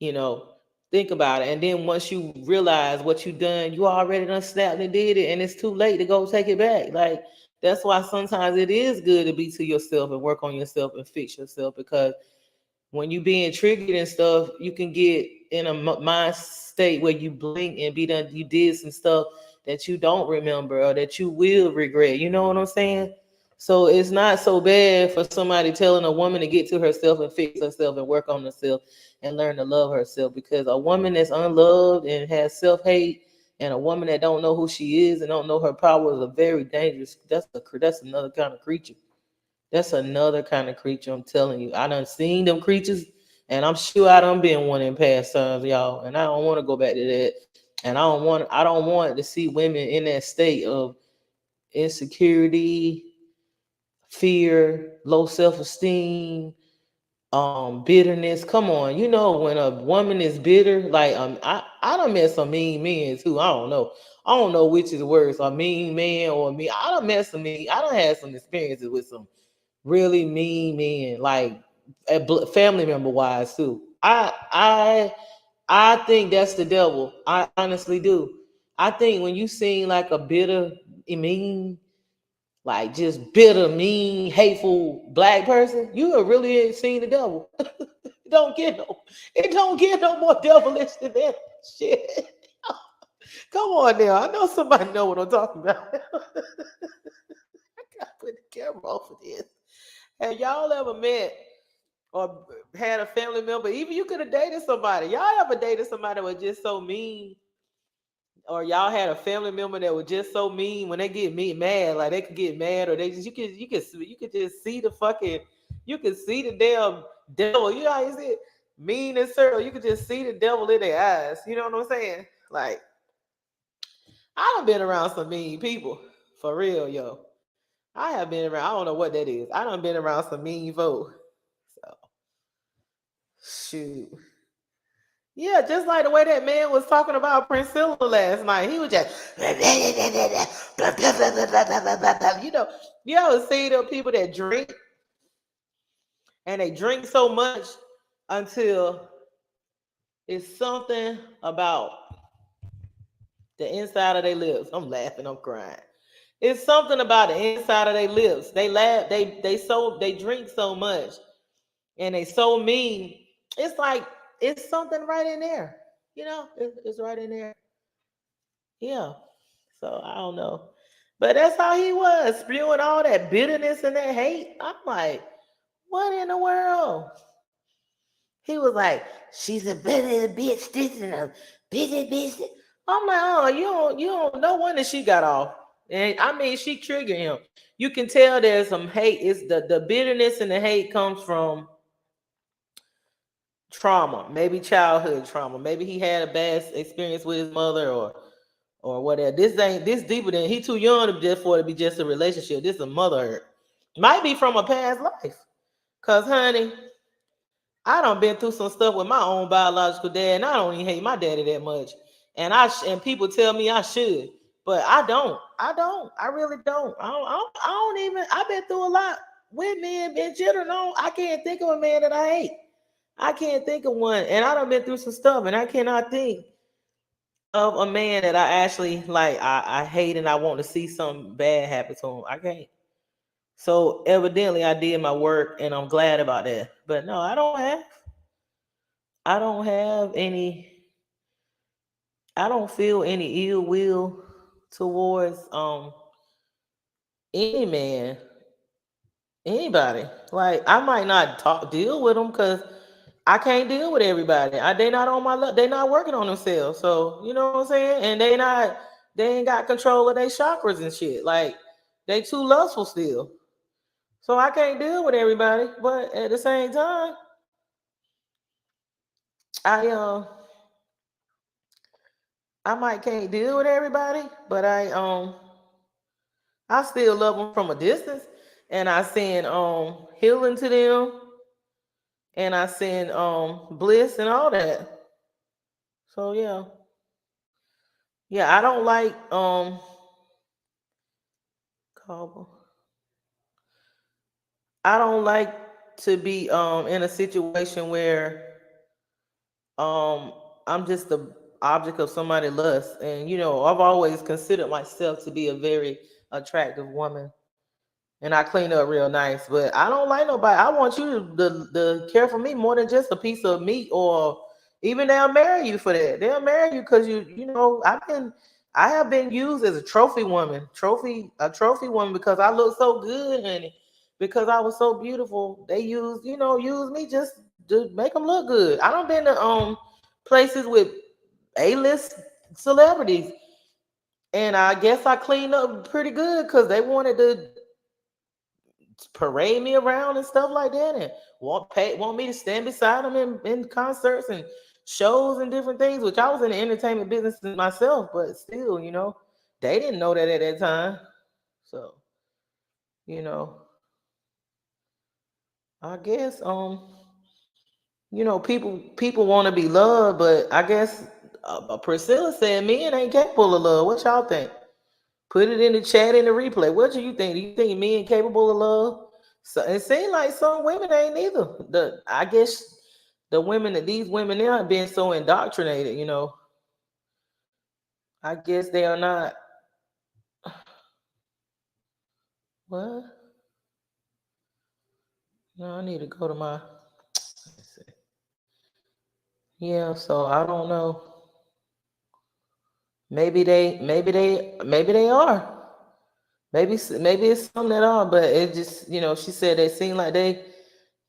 you know, think about it. And then once you realize what you done, you already done snapped and did it, and it's too late to go take it back. Like, that's why sometimes it is good to be to yourself and work on yourself and fix yourself, because when you being triggered and stuff, you can get in a mind state where you blink and be done. You did some stuff that you don't remember or that you will regret. You know what I'm saying? So it's not so bad for somebody telling a woman to get to herself and fix herself and work on herself and learn to love herself. Because a woman that's unloved and has self-hate, and a woman that don't know who she is and don't know her power, is a very dangerous. That's another kind of creature. That's another kind of creature. I'm telling you. I done seen them creatures, and I'm sure I done been one in past times, y'all. And I don't want to go back to that. And I don't want to see women in that state of insecurity, fear, low self-esteem, bitterness. Come on, you know when a woman is bitter, like I done met some mean men too. I don't know which is worse, a mean man or me. I done met some mean. I done had some experiences with some really mean men, like family member wise too. I think that's the devil. I honestly do. I think when you seen like a bitter, mean, like just bitter, mean, hateful black person, you have really ain't seen the devil. It don't get no, it don't get no more devilish than that shit. Come on now, I know somebody know what I'm talking about. I gotta put the camera off of this. Have y'all ever met or had a family member? Even you could have dated somebody. Y'all ever dated somebody that was just so mean, or y'all had a family member that was just so mean when they get me mad, like they could get mad, or they just you could just see the fucking, you could see the damn devil. You know how you see it? Mean and circle. You could just see the devil in their eyes. You know what I'm saying? Like, I done been around some mean people. For real, yo. I have been around, I don't know what that is. I done been around some mean folk. So shoot. Yeah, just like the way that man was talking about Priscilla last night. He was just, you know, you ever see the people that drink and they drink so much until it's something about the inside of their lips. I'm laughing, I'm crying. It's something about the inside of their lips. They laugh, they drink so much and they so mean. It's like it's something right in there. You know, it's right in there. Yeah. So I don't know. But that's how he was, spewing all that bitterness and that hate. I'm like, what in the world? He was like, she's a bitter bitch, this and a bitter bitch. I'm like, oh, you don't no wonder she got off. And I mean, she triggered him. You can tell there's some hate. It's the bitterness and the hate comes from trauma, maybe childhood trauma. Maybe he had a bad experience with his mother, or whatever. This ain't this deeper than, he too young to just for it to be just a relationship. This is a mother hurt. Might be from a past life. Cause honey, I done been through some stuff with my own biological dad, and I don't even hate my daddy that much. And and people tell me I should, but I don't. I don't. I really don't. I don't even. I've been through a lot with men in general. No, I can't think of a man that I hate. I can't think of one, and I done been through some stuff, and I cannot think of a man that I actually like. I hate, and I want to see something bad happen to him. I can't. So evidently, I did my work, and I'm glad about that. But no, I don't have. I don't have any. I don't feel any ill will towards any man, anybody. Like, I might not deal with them because I can't deal with everybody. They not on my they not working on themselves. So you know what I'm saying? And they ain't got control of their chakras and shit. Like, they too lustful still. So I can't deal with everybody. But at the same time, I I might can't deal with everybody, but I still love them from a distance, and I send healing to them, and I send bliss and all that. So yeah, yeah. I don't like call- I don't like to be in a situation where um I'm just the object of somebody lust. And I've always considered myself to be a very attractive woman, and I clean up real nice. But I don't like nobody. I want you to care for me more than just a piece of meat, or even they'll marry you for that. They'll marry you because I have been used as a trophy woman, trophy woman because I look so good, honey. Because I was so beautiful, they use me just to make them look good. I don't been to places with A-list celebrities, and I guess I cleaned up pretty good because they wanted to parade me around and stuff like that, and want me to stand beside them in concerts and shows and different things. Which I was in the entertainment business myself, but still, they didn't know that at that time. So, you know, I guess people want to be loved, but I guess Priscilla said men ain't capable of love. What y'all think? Put it in the chat in the replay. What do you think? Do you think men capable of love? So it seems like some women ain't either. I guess the women that these women now have been so indoctrinated. I guess they are not. What? No, I need to go to my. Let's see. Yeah, so I don't know. Maybe they are. Maybe it's some that are, but it just she said they seem like they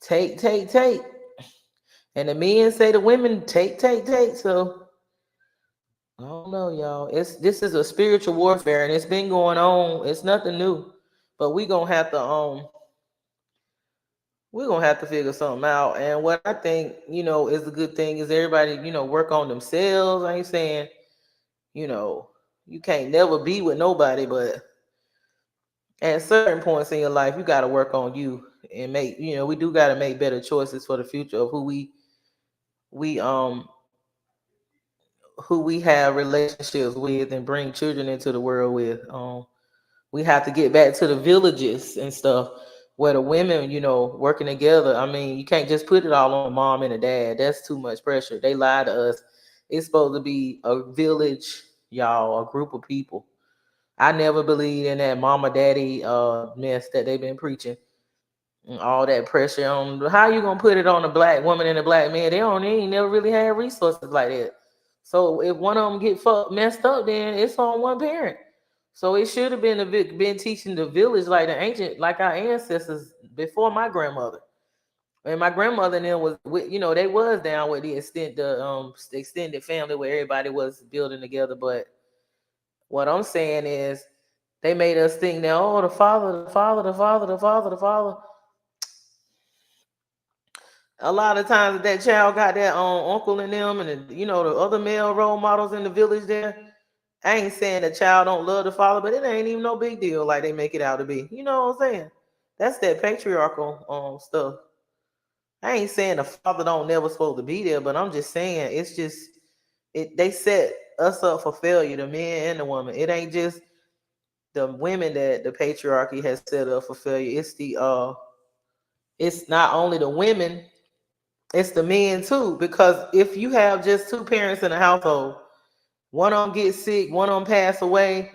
take, and the men say the women take. So I don't know, y'all. This is a spiritual warfare, and it's been going on. It's nothing new, but we're gonna have to figure something out. And what I think is a good thing is everybody work on themselves. I ain't saying you know you can't never be with nobody, but at certain points in your life, you got to work on you and we do got to make better choices for the future of we um who we have relationships with and bring children into the world with. We have to get back to the villages and stuff where the women, working together. I mean, you can't just put it all on the mom and the dad. That's too much pressure. They lie to us. It's supposed to be a village, y'all, a group of people. I never believed in that mama daddy mess that they've been preaching. And all that pressure on how you gonna put it on a black woman and a black man? They ain't never really had resources like that. So if one of them get messed up, then it's on one parent. So it should have been teaching the village like the ancient, like our ancestors before my grandmother. And my grandmother and them was with, they was down with the extended family where everybody was building together. But what I'm saying is they made us think that, oh, the father, the father, the father, the father, the father. A lot of times that child got that uncle in them, and the other male role models in the village there. I ain't saying the child don't love the father, but it ain't even no big deal like they make it out to be. You know what I'm saying? That's that patriarchal stuff. I ain't saying the father don't never supposed to be there, but I'm just saying it's just they set us up for failure, the men and the woman. It ain't just the women that the patriarchy has set up for failure. It's not only the women, it's the men too. Because if you have just two parents in a household, one of them gets sick, one of them pass away,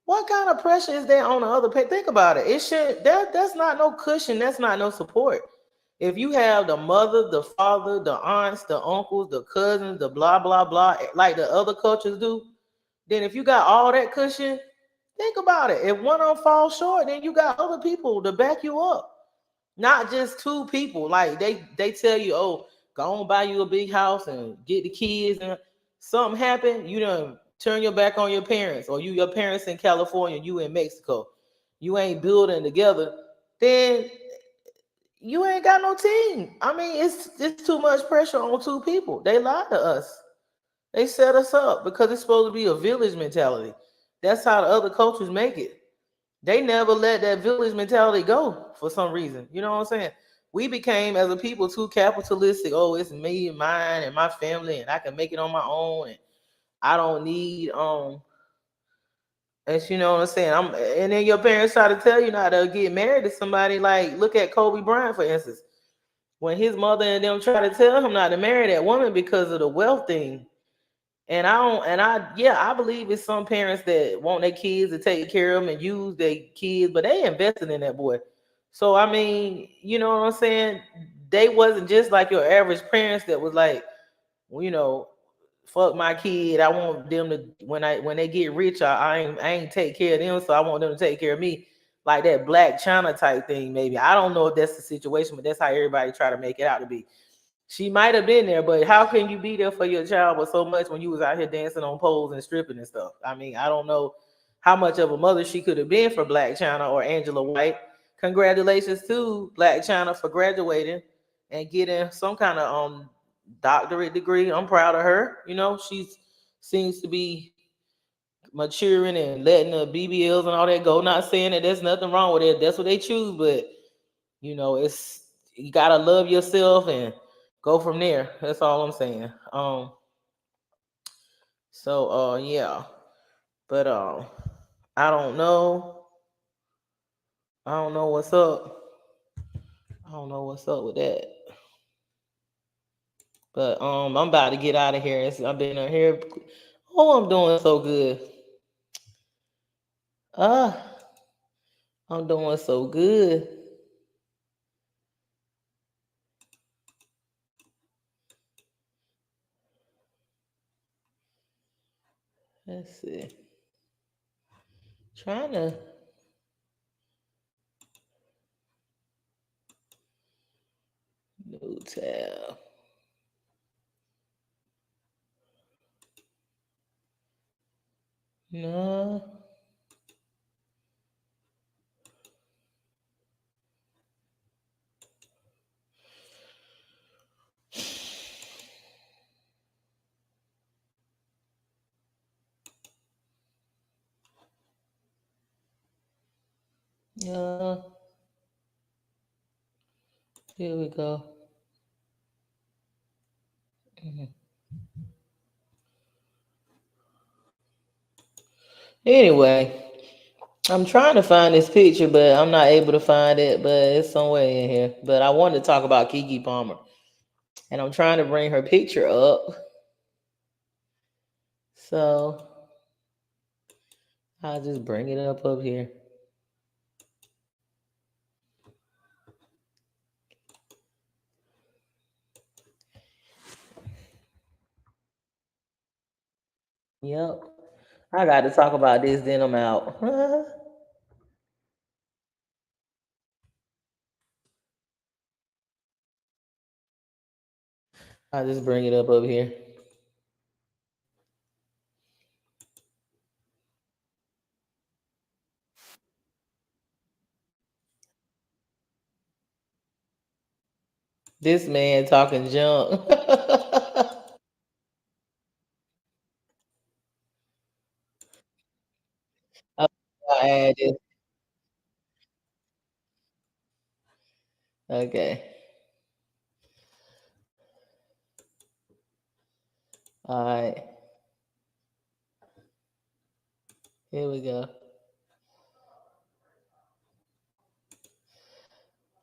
what kind of pressure is there on the other parent? Think about it. It should that's not no cushion, that's not no support. If you have the mother, the father, the aunts, the uncles, the cousins, the blah blah blah, like the other cultures do, then if you got all that cushion, think about it. If one of them falls short, then you got other people to back you up. Not just two people. Like they tell you, oh, go on buy you a big house and get the kids, and something happen, you done turn your back on your parents, or your parents in California, you in Mexico, you ain't building together, then you ain't got no team. I mean, it's too much pressure on two people. They lied to us. They set us up because it's supposed to be a village mentality. That's how the other cultures make it. They never let that village mentality go for some reason. You know what I'm saying? We became as a people too capitalistic. Oh, it's me and mine and my family, and I can make it on my own, and I don't need and you know what I'm saying? And then your parents try to tell you not to get married to somebody. Like, look at Kobe Bryant, for instance. When his mother and them try to tell him not to marry that woman because of the wealth thing. And I believe it's some parents that want their kids to take care of them and use their kids, but they invested in that boy. So I mean, you know what I'm saying? They wasn't just like your average parents that was like, well, you know, fuck my kid. I want them to when they get rich, I ain't take care of them, so I want them to take care of me. Like that Black China type thing, maybe. I don't know if that's the situation, but that's how everybody try to make it out to be. She might have been there, but how can you be there for your child but so much when you was out here dancing on poles and stripping and stuff? I mean, I don't know how much of a mother she could have been for Black China or Angela White. Congratulations to Black China for graduating and getting some kind of doctorate degree. I'm proud of her. You know, she seems to be maturing and letting the BBLs and all that go. Not saying that there's nothing wrong with it. That's what they choose, but you know, it's you gotta love yourself and go from there. That's all I'm saying. Yeah. But I don't know. I don't know what's up. I don't know what's up with that. But I'm about to get out of here. I've been on here. Oh, I'm doing so good. I'm doing so good. Let's see. Trying to new tab. No. Yeah. Here we go. Anyway, I'm trying to find this picture, but I'm not able to find it. But it's somewhere in here. But I wanted to talk about Keke Palmer, and I'm trying to bring her picture up. So I'll just bring it up here. Yep. I got to talk about this, then I'm out. I'll just bring it up here. This man talking junk. I'll add this. Okay. All right. Here we go.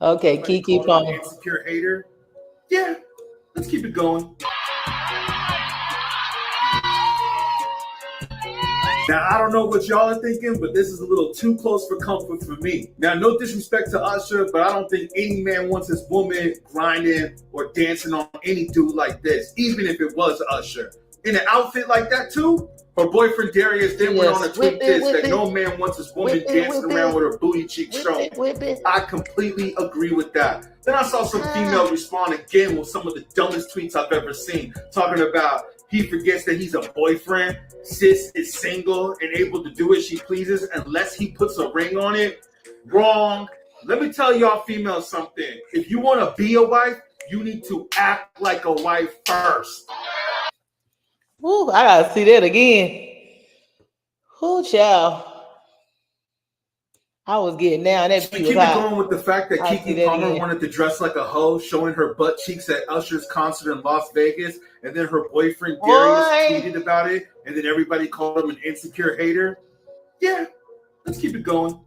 Okay, Keke Palmer. Insecure hater. Yeah, let's keep it going. Now, I don't know what y'all are thinking, but this is a little too close for comfort for me. Now, no disrespect to Usher, but I don't think any man wants his woman grinding or dancing on any dude like this, even if it was Usher. In an outfit like that, too? Her boyfriend Darius then went on a tweet that no man wants his woman dancing around with her booty cheeks showing. I completely agree with that. Then I saw some female respond again with some of the dumbest tweets I've ever seen, talking about he forgets that he's a boyfriend, sis is single and able to do as she pleases unless he puts a ring on it. Wrong. let me tell y'all females something. If you want to be a wife, you need to act like a wife first. Ooh, I gotta see that again. Ooh, child. I was getting down. That We beat was keep it hot. going with the fact that I'll see Keke that Palmer again. wanted to dress like a hoe, showing her butt cheeks at Usher's concert in Las Vegas, and then her boyfriend Darius tweeted about it, and then everybody called him an insecure hater. Yeah, let's keep it going.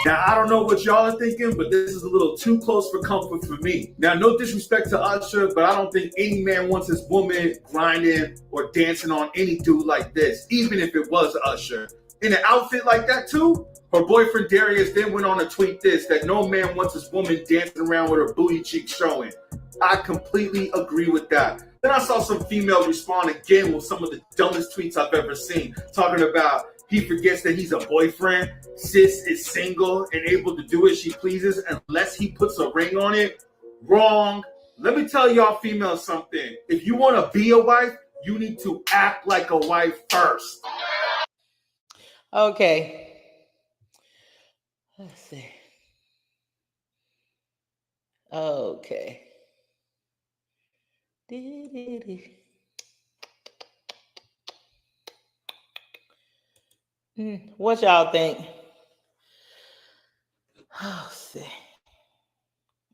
Now, I don't know what y'all are thinking, but this is a little too close for comfort for me. Now, no disrespect to Usher, but I don't think any man wants his woman grinding or dancing on any dude like this, even if it was Usher. In an outfit like that, too? Her boyfriend Darius then went on to tweet this, that no man wants his woman dancing around with her booty cheeks showing. I completely agree with that. Then I saw some female respond again with some of the dumbest tweets I've ever seen, talking about he forgets that he's a boyfriend, sis is single and able to do as she pleases unless he puts a ring on it. Wrong. Let me tell y'all females something. If you want to be a wife, you need to act like a wife first. Okay. Let's see. Okay. What y'all think? Oh, see.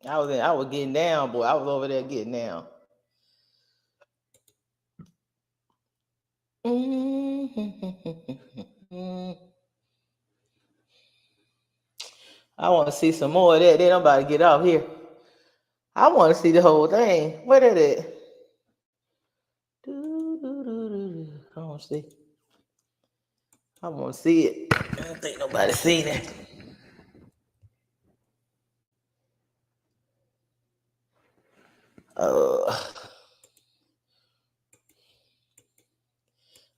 I was getting down, boy. I was over there getting down. I want to see some more of that. Then I'm about to get off here. I want to see the whole thing. Where did it? I want to see. I want to see it. I don't think nobody seen it.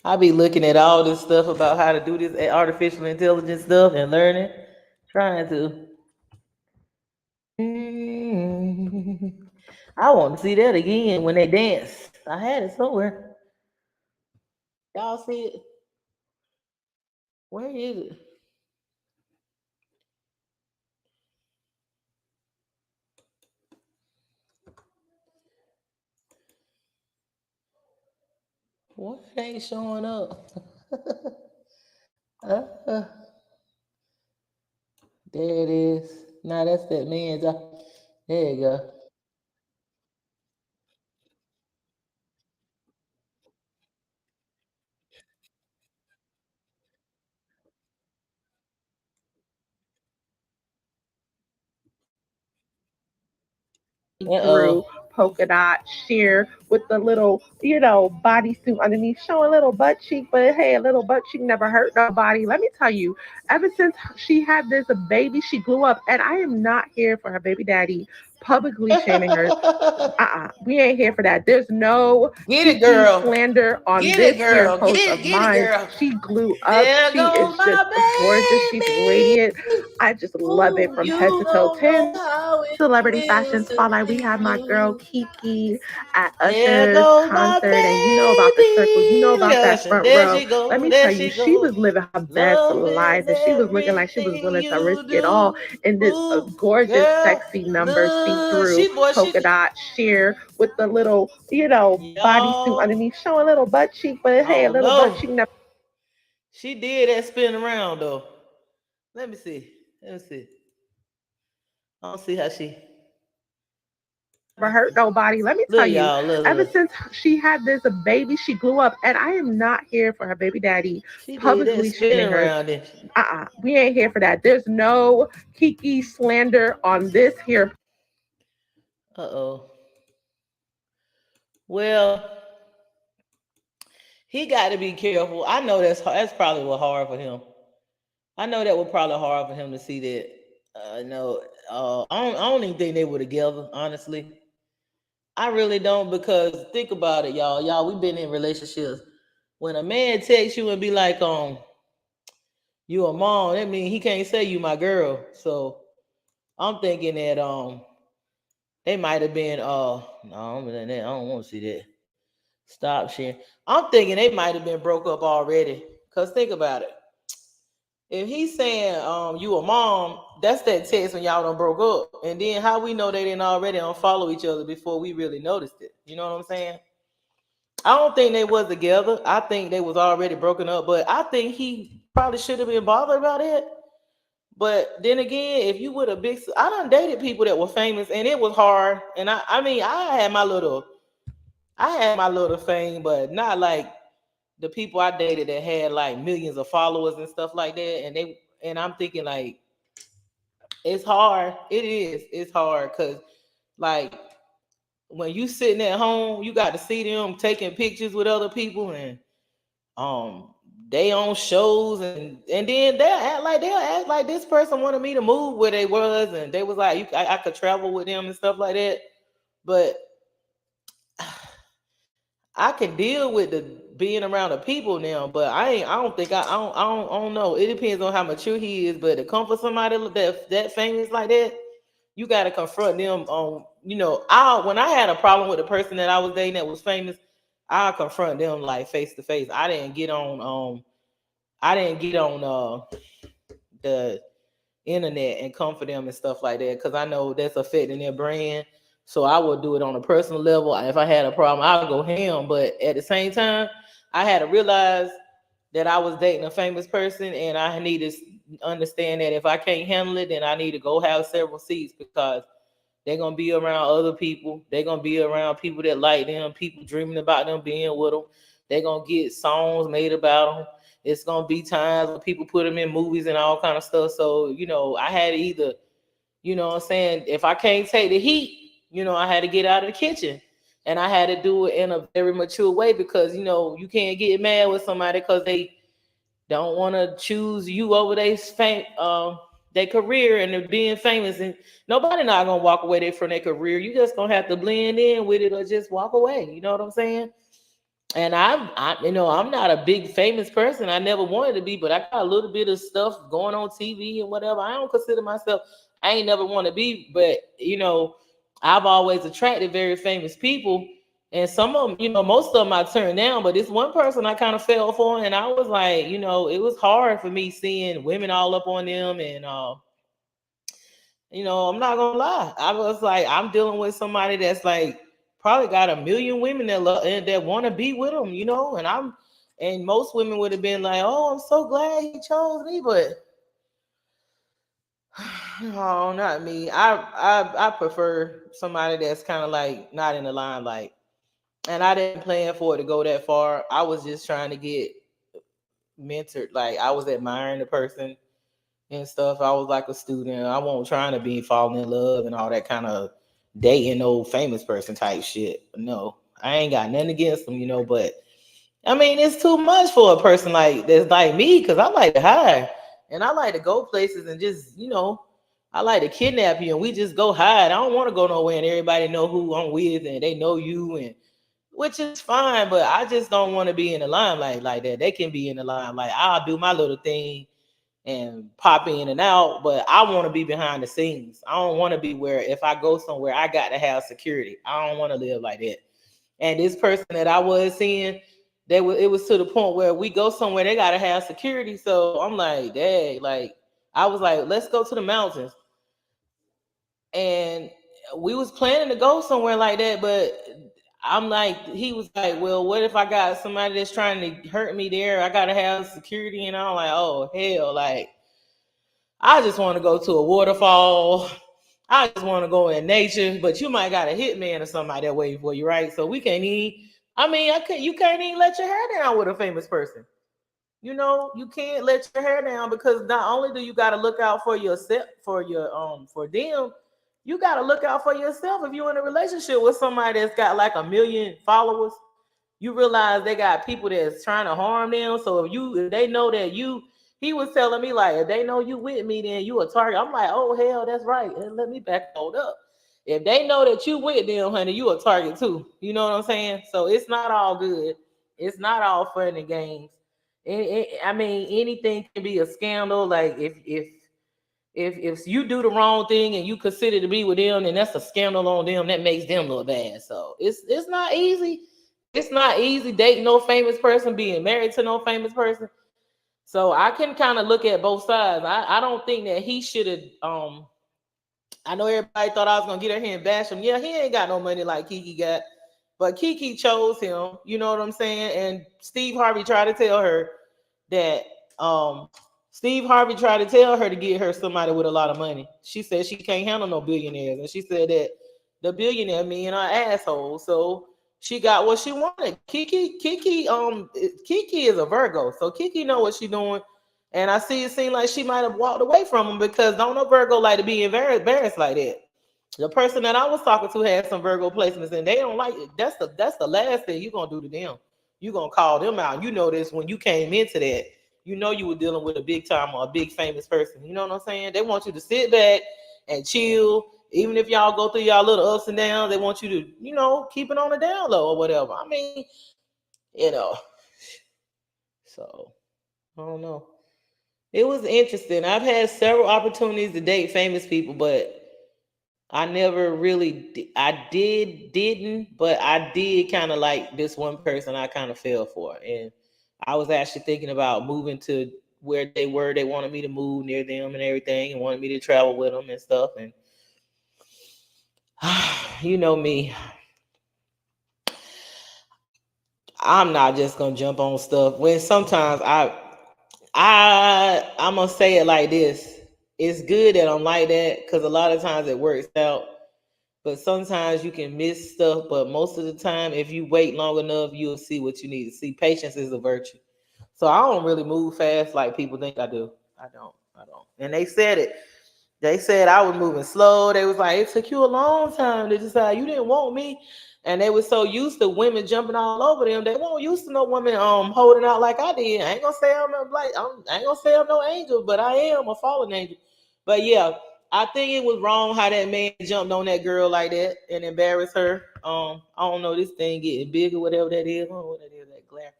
I be looking at all this stuff about how to do this artificial intelligence stuff and learning, trying to. I want to see that again when they dance. I had it somewhere. Y'all see it? Where is it? What ain't showing up? There it is. Now that's that man's. There you go. Through polka dot sheer with the little, bodysuit underneath, showing a little butt cheek. But hey, a little butt cheek never hurt nobody. Let me tell you, ever since she had this baby, she grew up, and I am not here for her baby daddy publicly shaming her. We ain't here for that. There's no Get it, girl. slander on Get this it, here girl. post of Get it, mine. girl. She grew up. There She is goes just gorgeous. She's my radiant. baby. I just love it Ooh, from you head to toe. don't know 10 how it Celebrity Fashion feels to Spotlight. We be have my girl blue. Keke at There Usher's goes my concert, and you know about the circle, you know baby. about Yeah, that front there row. she go. Let me There tell you, she she go. was living her best Loving life, and she was looking like she was everything willing to you risk it all do. in this Ooh, gorgeous, girl. sexy number, Look, see-through polka dot sheer with the little, bodysuit y'all. underneath, showing a little butt cheek. But hey, a Oh little butt no. cheek never She did that spin around though. Let me see. Let me see. I don't see how she. hurt nobody. Let me tell Look, you, y'all. ever Look. since she had this baby, she grew up, and I am not here for her baby daddy She did that publicly spin shaming her. around it. We ain't here for that. There's no Keke slander on this here. Uh-oh. Well, he got to be careful. I know that's probably what hard for him. I know that was probably hard for him to see that. No, I don't even think they were together. Honestly, I really don't, because think about it, y'all. Y'all, we've been in relationships. When a man texts you and be like, you a mom, that means he can't say you my girl. So I'm thinking that they might have been no, I don't want to see that. Stop sharing. I'm thinking they might have been broke up already. Cause think about it. if he's saying you a mom, that's that text when y'all done broke up. And then how we know they didn't already unfollow each other before we really noticed it? You know what I'm saying? I don't think they was together. I think they was already broken up. But I think he probably should have been bothered about it. But then again, if you would have I done dated people that were famous, and it was hard. And I mean, I had my little fame, but not like the people I dated that had like millions of followers and stuff like that. And I'm thinking like, it's hard. It is. It's hard because like when you sitting at home, you got to see them taking pictures with other people, and they on shows, and then they'll act like this person wanted me to move where they was, and they was like I could travel with them and stuff like that. But I can deal with the being around the people now, but I don't know. It depends on how mature he is, but to come for somebody that famous like that, you got to confront them on, when I had a problem with the person that I was dating that was famous, I'll confront them like face to face. I didn't get on the internet and come for them and stuff like that, because I know that's affecting their brand. So I would do it on a personal level. If I had a problem, I'll go ham. But at the same time, I had to realize that I was dating a famous person, and I need to understand that if I can't handle it, then I need to go have several seats, because they're going to be around other people. They're going to be around people that like them, people dreaming about them being with them. They're going to get songs made about them. It's going to be times when people put them in movies and all kind of stuff. So, I had to either, what I'm saying, if I can't take the heat, I had to get out of the kitchen. And I had to do it in a very mature way, because, you can't get mad with somebody because they don't want to choose you over their career and they're being famous. And nobody not going to walk away from their career. You just going to have to blend in with it or just walk away. You know what I'm saying? And I'm not a big famous person. I never wanted to be, but I got a little bit of stuff going on TV and whatever. I don't consider myself, I ain't never want to be, but, I've always attracted very famous people, and some of them, most of them I turned down, but this one person I kind of fell for, and I was like, it was hard for me seeing women all up on them, and I'm not gonna lie, I was like, I'm dealing with somebody that's like probably got a million women that want to be with them, and most women would have been like, oh, I'm so glad he chose me, but no, not me. I prefer somebody that's kind of like not in the limelight. And I didn't plan for it to go that far. I was just trying to get mentored. Like I was admiring the person and stuff. I was like a student. I wasn't trying to be falling in love and all that kind of dating old famous person type shit. No, I ain't got nothing against them, but I mean, it's too much for a person like that's like me, because I like to hide. And I like to go places and just, I like to kidnap you and we just go hide. I don't want to go nowhere and everybody know who I'm with and they know you, and which is fine, but I just don't want to be in the limelight like that. They can be in the limelight. I'll do my little thing and pop in and out, but I want to be behind the scenes. I don't want to be where if I go somewhere, I got to have security. I don't want to live like that. And this person that I was seeing, it was to the point where we go somewhere, they gotta have security. So I'm like, dang, like I was like, let's go to the mountains. And we was planning to go somewhere like that, but I'm like, he was like, well, what if I got somebody that's trying to hurt me there? I gotta have security. And I'm like, oh hell, like I just want to go to a waterfall. I just want to go in nature, but you might got a hitman or somebody that waiting for you, right? So we can't even. You can't even let your hair down with a famous person. You can't let your hair down, because not only do you got to look out for yourself, for them, you got to look out for yourself. If you're in a relationship with somebody that's got like 1 million followers, you realize they got people that's trying to harm them. So if they know that he was telling me like, if they know you with me, then you a target. I'm like, oh hell, that's right. And let me back hold up. If they know that you with them, honey, you a target too. You know what I'm saying? So it's not all good. It's not all fun and games. Anything can be a scandal. Like if you do the wrong thing and you consider to be with them, then that's a scandal on them. That makes them look bad. So it's not easy. It's not easy dating no famous person, being married to no famous person. So I can kind of look at both sides. I don't think that he should have. I know everybody thought I was gonna get her here and bash him. Yeah, he ain't got no money like Keke got, but Keke chose him. You know what I'm saying? And Steve Harvey tried to tell her that. Steve Harvey tried to tell her to get her somebody with a lot of money. She said she can't handle no billionaires, and she said that the billionaire men are assholes. So she got what she wanted. Keke is a Virgo, so Keke know what she doing. And I see it seem like she might have walked away from him because don't no Virgo like to be embarrassed like that. The person that I was talking to had some Virgo placements, and they don't like it. That's the last thing you're gonna do to them. You're gonna call them out. You know this when you came into that. You know you were dealing with a big time or a big famous person. You know what I'm saying? They want you to sit back and chill. Even if y'all go through y'all little ups and downs, they want you to, keep it on the down low or whatever. I mean, so I don't know. It was interesting. I've had several opportunities to date famous people, but I never really, didn't, but I did kind of like this one person I kind of fell for. And I was actually thinking about moving to where they were. They wanted me to move near them and everything and wanted me to travel with them and stuff. And you know me, I'm not just going to jump on stuff when sometimes I'm going to say it like this. It's good that I'm like that because a lot of times it works out. But sometimes you can miss stuff. But most of the time, if you wait long enough, you'll see what you need to see. Patience is a virtue. So I don't really move fast like people think I do. I don't. And they said it. They said I was moving slow. They was like, it took you a long time to decide you didn't want me. And they were so used to women jumping all over them. They weren't used to no women holding out like I did. I ain't gonna say I ain't gonna say I'm no angel, but I am a fallen angel. But yeah, I think it was wrong how that man jumped on that girl like that and embarrassed her. I don't know, this thing getting big or whatever that is. I don't know what that is, that glare.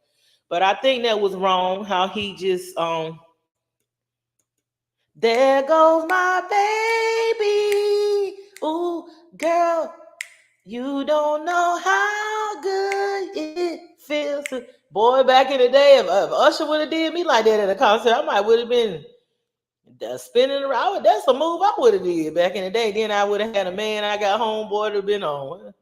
But I think that was wrong how he just there goes my baby. Ooh, girl, you don't know how good it feels to... Boy, back in the day, if Usher would have did me like that at a concert, I might would have been spinning around. That's a move I would have did back in the day. Then I would have had a man I got home, boy, to have been on.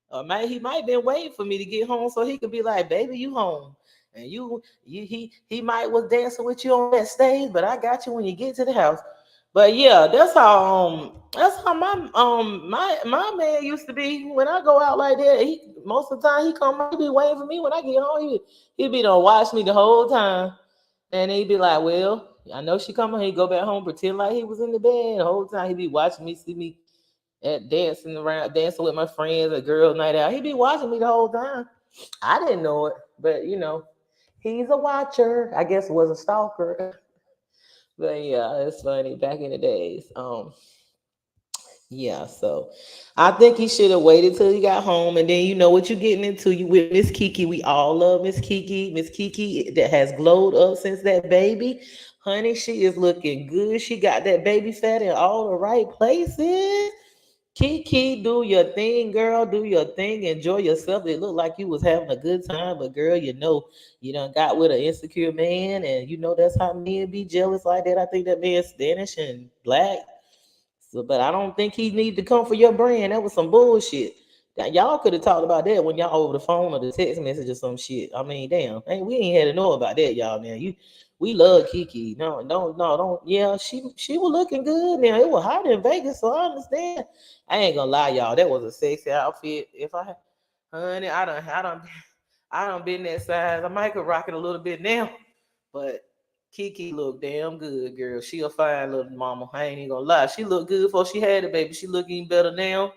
Or he might have been waiting for me to get home so he could be like, baby, you home. And he might was dancing with you on that stage, but I got you when you get to the house. But yeah, that's how my man used to be. When I go out like that, he most of the time he be waiting for me when I get home. He'd be done watch me the whole time. And he'd be like, well, I know she coming. He'd go back home, pretend like he was in the bed the whole time. He'd be watching me, see me at dancing with my friends, a girls' night out. He'd be watching me the whole time. I didn't know it, but he's a watcher. I guess was a stalker. But yeah, it's funny back in the days. Yeah, so I think he should have waited till he got home, and then you know what you're getting into. You with Miss Keke. We all love Miss Keke. Miss Keke that has glowed up since that baby. Honey, she is looking good. She got that baby fat in all the right places. Keke, do your thing, girl. Do your thing. Enjoy yourself. It looked like you was having a good time, but girl, you done got with an insecure man, and that's how men be jealous like that. I think that man's Spanish and black. So, but I don't think he need to come for your brand. That was some bullshit. Now, y'all could have talked about that when y'all over the phone or the text message or some shit. I mean, damn, we ain't had to know about that, y'all. Now, we love Keke. No, don't. Yeah, she was looking good. Now it was hot in Vegas, so I understand. I ain't gonna lie, y'all. That was a sexy outfit. Honey, I done been that size. I might could rock it a little bit now, but Keke look damn good, girl. She a fine little mama. I ain't even gonna lie. She looked good before she had it, baby. She look even better now.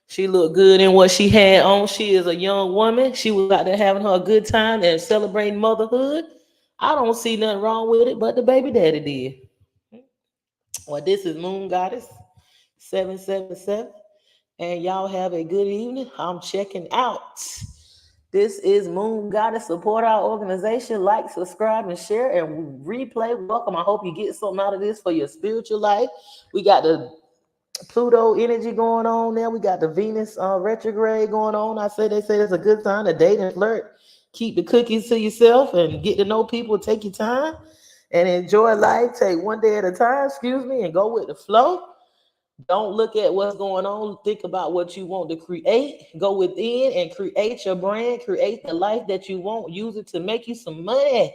She looked good in what she had on. She is a young woman. She was out there having her a good time and celebrating motherhood. I don't see nothing wrong with it, but the baby daddy did. Well, this is Moon Goddess 777, and y'all have a good evening. I'm checking out. This is Moon Goddess. Support our organization. Like, subscribe, and share. And replay. Welcome. I hope you get something out of this for your spiritual life. We got the Pluto energy going on there. We got the Venus retrograde going on. They say it's a good time to date and flirt. Keep the cookies to yourself and get to know people. Take your time. and enjoy life. Take one day at a time, excuse me, and go with the flow. Don't look at what's going on. Think about what you want to create. Go within and create your brand, create the life that you want. Use it to make you some money.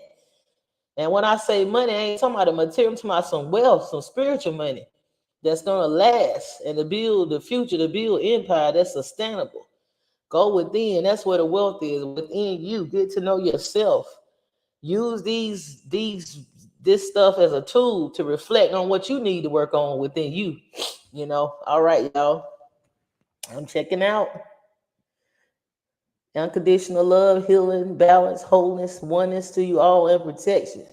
And when I say money, I ain't talking about the material, I'm talking about some wealth, some spiritual money that's gonna last and to build the future, to build empire that's sustainable. Go within. That's where the wealth is, within you. Get to know yourself. Use this stuff as a tool to reflect on what you need to work on within you. You know. All right, y'all. I'm checking out. Unconditional love, healing, balance, wholeness, oneness to you all, and protection.